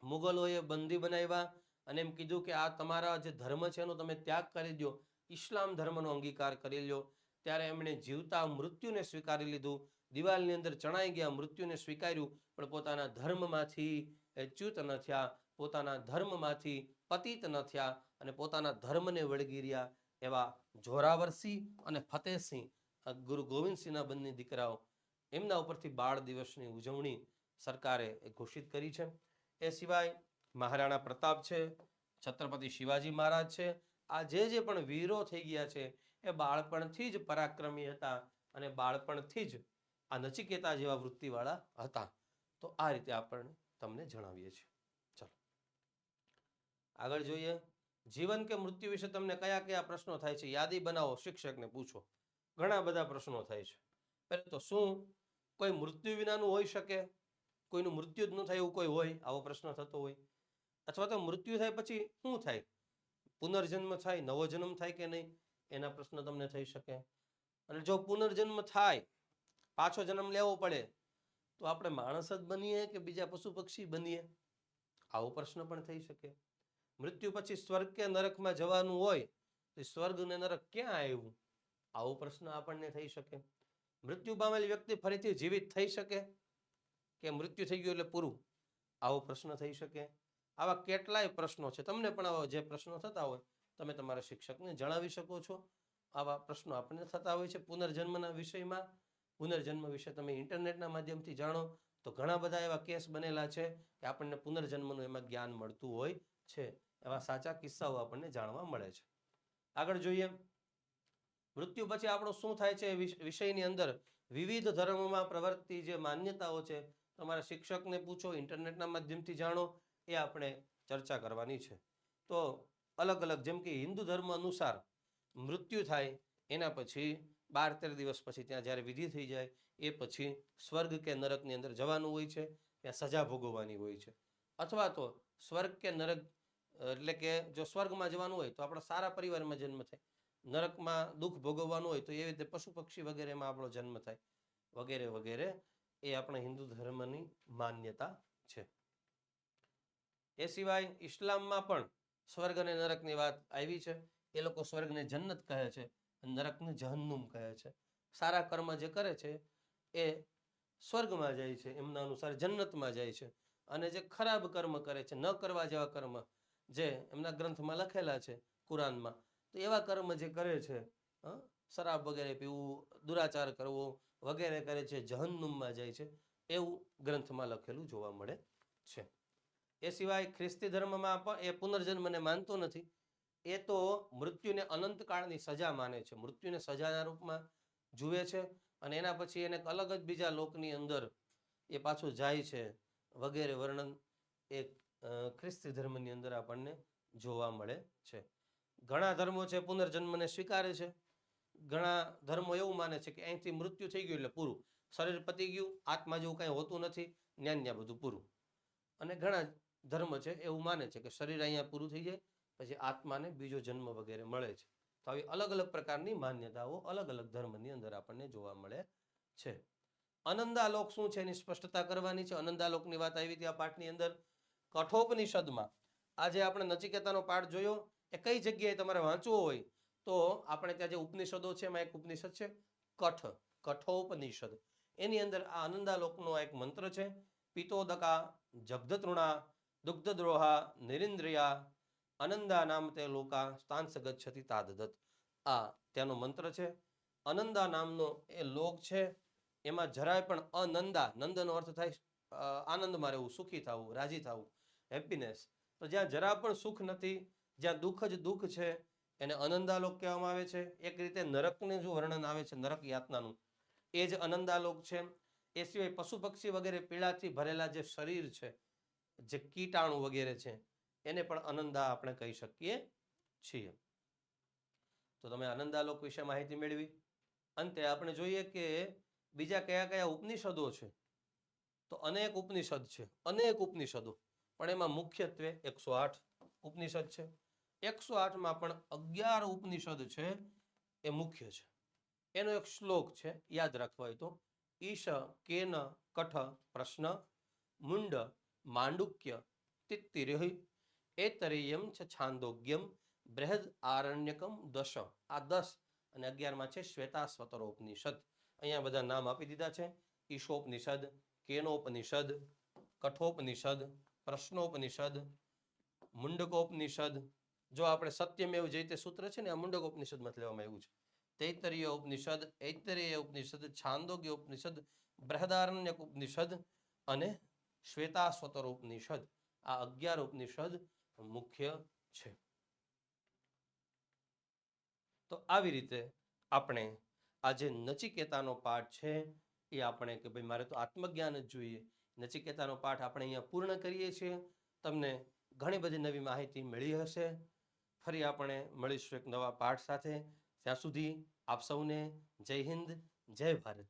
મુગલોએ બંદી બનાવ્યા અને એમ કીધું કે આ તમારા જે ધર્મ છે એનો તમે ત્યાગ કરી દો, ઇસ્લામ ધર્મનો અંગીકાર કરી લ્યો. ત્યારે એમણે જીવતા મૃત્યુને સ્વીકારી લીધું. દિવાલની અંદર ચણાઈ ગયા, મૃત્યુને સ્વીકાર્યું, પણ પોતાના ધર્મમાંથી ચ્યુત ન થયા, પોતાના ધર્મમાંથી પતિત ન થયા, અને પોતાના ધર્મને વળગી રહ્યા. એવા જોરાવરસિંહ અને ફતેહસિંહ, ગુરુ ગોવિંદસિંહના બંને દીકરાઓ, એમના ઉપરથી બાળ દિવસની ઉજવણી સરકારે ઘોષિત કરી છે. એ સિવાય મહારાણા પ્રતાપ છે, છત્રપતિ શિવાજી મહારાજ છે. આ જે પણ વીરો થઈ ગયા છે એ બાળપણથી જ પરાક્રમી હતા, અને બાળપણથી જ આ નચિકેતા જેવા વૃત્તિવાળા હતા. તો આ રીતે આપણે તમને જણાવીએ છીએ. ચાલો આગળ જોઈએ. જીવન કે મૃત્યુ વિશે તમને કયા કયા પ્રશ્નો થાય છે? યાદી બનાવો, શિક્ષકને પૂછો. ઘણા બધા પ્રશ્નો થાય છે. પહેલા તો શું કોઈ મૃત્યુ વિનાનું હોઈ શકે? કોઈનું મૃત્યુ જ ન થાય એવું કોઈ હોય? આવો પ્રશ્ન થતો હોય. અથવા તો મૃત્યુ થાય પછી શું થાય? પુનર્જન્મ થાય, નવો જન્મ થાય કે નહીં, એના પ્રશ્ન તમને થઈ શકે. અને જો પુનર્જન્મ થાય, પાછો જન્મ લેવો પડે, તો આપણે માણસ જ બનીએ કે બીજા પશુ પક્ષી બનીએ? આવો પ્રશ્ન પણ થઈ શકે. મૃત્યુ પછી સ્વર્ગ કે નરકમાં જવાનું હોય તો સ્વર્ગ અને નરક ક્યાં આવ્યું? આવો પ્રશ્ન આપણને થઈ શકે. મૃત્યુ પામેલી વ્યક્તિ ફરીથી જીવિત થઈ શકે કે મૃત્યુ થઈ ગયું એટલે પૂરું? આવો પ્રશ્ન થઈ શકે. આવા કેટલાય પ્રશ્નો છે. તમને પણ આવા જે પ્રશ્નો થતા હોય તમે તમારા શિક્ષકને જણાવી શકો છો. આવા પ્રશ્નો આપણને થતા હોય છે પુનર્જન્મના વિષયમાં. પુનર્જન્મ વિશે તમે ઇન્ટરનેટના માધ્યમથી જાણો તો ઘણા બધા એવા કેસ બનેલા છે કે આપણને પુનર્જન્મનું એમાં જ્ઞાન મળતું હોય છે. એવા સાચા કિસ્સાઓ આપણને જાણવા મળે છે. આગળ જોઈએ, મૃત્યુ પછી આપણું શું થાય છે વિષયની અંદર વિવિધ ધર્મોમાં પ્રવર્તતી જે માન્યતાઓ છે, તમારા શિક્ષકને પૂછો, ઇન્ટરનેટના માધ્યમથી જાણો, એ આપણે ચર્ચા કરવાની છે. તો અલગ અલગ, જેમ કે હિન્દુ ધર્મ અનુસાર મૃત્યુ થાય એના પછી 12-13 દિવસ પછી ત્યાં જ્યારે વિધિ થઈ જાય એ પછી સ્વર્ગ કે નરકની અંદર જવાનું હોય છે, ત્યાં સજા ભોગવવાની હોય છે. અથવા તો સ્વર્ગ કે નરક, એટલે કે જો સ્વર્ગમાં જવાનું હોય તો આપણા સારા પરિવારમાં જન્મ થાય, નરકમાં દુઃખ ભોગવવાનું હોય તો એવી રીતે પશુ પક્ષી વગેરેમાં આપણો જન્મ થાય, વગેરે વગેરે. એ આપણા હિન્દુ ધર્મની માન્યતા છે. એ સિવાય ઇસ્લામમાં પણ સ્વર્ગ અને નરકની વાત આવી છે. એ લોકો સ્વર્ગને જન્નત કહે છે, નરકને જહન્નુમ કહે છે. સારા કર્મ જે કરે છે એ સ્વર્ગમાં જાય છે, એમના અનુસાર જન્નતમાં જાય છે. અને જે ખરાબ કર્મ કરે છે, ન કરવા જેવા કર્મ જે એમના ગ્રંથમાં લખેલા છે, કુરાનમાં, તો એવા કર્મ જે કરે છે, શરાબ વગેરે પીવું, દુરાચાર કરવો વગેરે કરે છે, જહન્નુમમાં જાય છે, એવું ગ્રંથમાં લખેલું જોવા મળે છે. એ સિવાય ખ્રિસ્તી ધર્મમાં પણ એ પુનર્જન્મને માનતો નથી. એ તો મૃત્યુને અનંતકાળની સજા માને છે, મૃત્યુને સજાના રૂપમાં જુએ છે, અને એના પછી એને અલગ જ બીજા લોકની અંદર એ પાછું જાય છે, વગેરે વર્ણન એ ખ્રિસ્તી ધર્મની અંદર આપણને જોવા મળે છે. ઘણા ધર્મો છે પુનર્જન્મને સ્વીકારે છે. ઘણા ધર્મો એવું માને છે કે અહીંથી મૃત્યુ થઈ ગયું એટલે પૂરું, શરીર પતી ગયું, આત્મા જેવું કાંઈ હોતું નથી, ન્યા બધું પૂરું. અને ઘણા ધર્મ છે એવું માને છે કે શરીર અહીંયા પૂરું થઈ જાય પછી આત્માને બીજો જન્મ વગેરે મળે છે. તો આવી અલગ અલગ પ્રકારની માન્યતાઓ અલગ અલગ ધર્મની અંદર આપણને જોવા મળે છે. અનંદાલોક શું છે એની સ્પષ્ટતા કરવાની છે. અનંદાલોકની વાત આવી હતી આ પાઠની અંદર. કઠોપનિષદમાં આજે આપણે નચિકેતાનો પાઠ જોયો, એ કઈ જગ્યાએ તમારે વાંચવો હોય તો આપણે ત્યાં જે ઉપનિષદો છે એમાં એક ઉપનિષદ છે કઠોપનિષદ. એની અંદર આ અનંદાલોકનો એક મંત્ર છે. પિતોદકા જબ્ધતૃણા દુગ્ધદ્રોહા નિરિન્દ્રિયા અનંદા નામ તે લોકા સ્થાંસ ગચ્છતિ તાદદત. આ ત્યાંનો મંત્ર છે. અનંદા નામનો એ લોક છે, એમાં જરાય પણ અનંદા, નંદનો અર્થ થાય આનંદમાં રહેવું, સુખી થવું, રાજી થવું, હેપીનેસ. તો જ્યાં જરા પણ સુખ નથી, જ્યાં દુઃખ જ દુઃખ છે, એને અનંદાલોક કહેવામાં આવે છે. એક રીતે નરકને જો વર્ણન આવે છે, નરક યાતનાનું, એ જ અનંદાલોક છે. એ સિવાય પશુ પક્ષી વગેરે પીડાથી ભરેલા જે શરીર છે, જે કીટાણુ વગેરે છે, એને પણ અનંદા આપણે કહી શકીએ છીએ. તો તમે અનંદાલોક વિશે માહિતી મેળવી. અંતે આપણે જોઈએ કે બીજા કયા કયા ઉપનિષદો છે. તો અનેક ઉપનિષદ છે, અનેક ઉપનિષદો, પણ એમાં મુખ્યત્વે 108 ઉપનિષદ છે. 108માં પણ 11 ઉપનિષદ છે એ મુખ્ય છે. એનો એક શ્લોક છે, યાદ રાખવા હોય તો, ઈશ કેન કઠ પ્રશ્ન મુંડ માંડુક્ય તિત્તિરિહ એતરેયમ છ છાંદોગ્યમ બૃહદ આરણ્યકમ દશ. આ 10 અને 11માં છે શ્વેતાસ્વતરોપનિષદ. અહીંયા બધા નામ આપી દીધા છે. ઈશોપનિષદ, કેનોપનિષદ, કઠોપનિષદ, પ્રશ્નોપનિષદ, મુંડકોપનિષદ. જો આપણે સત્યમેવ જયતે સૂત્ર છે ને, આ મુંડકોપનિષદમાંથી લેવામાં આવ્યું છે. તૈત્તરીય ઉપનિષદ, ઐત્તરેય ઉપનિષદ, છાંદોગ્ય ઉપનિષદ, બૃહદારણ્યક ઉપનિષદ અને શ્વેતાસ્વતર ઉપનિષદ. આ 11 ઉપનિષદ મુખ્ય છે. તો આવી રીતે આપણે આ જે નચિકેતાનો પાઠ છે એ આપણે કે ભાઈ મારે તો આત્મજ્ઞાન જ જોઈએ, નચિકેતાનો પાઠ આપણે અહીંયા પૂર્ણ કરીએ છીએ. તમને ઘણી બધી નવી માહિતી મળી હશે. ફરી આપણે મળીશું એક નવા પાઠ સાથે. ત્યાં સુધી આપ સૌને જય હિન્દ, જય ભારત.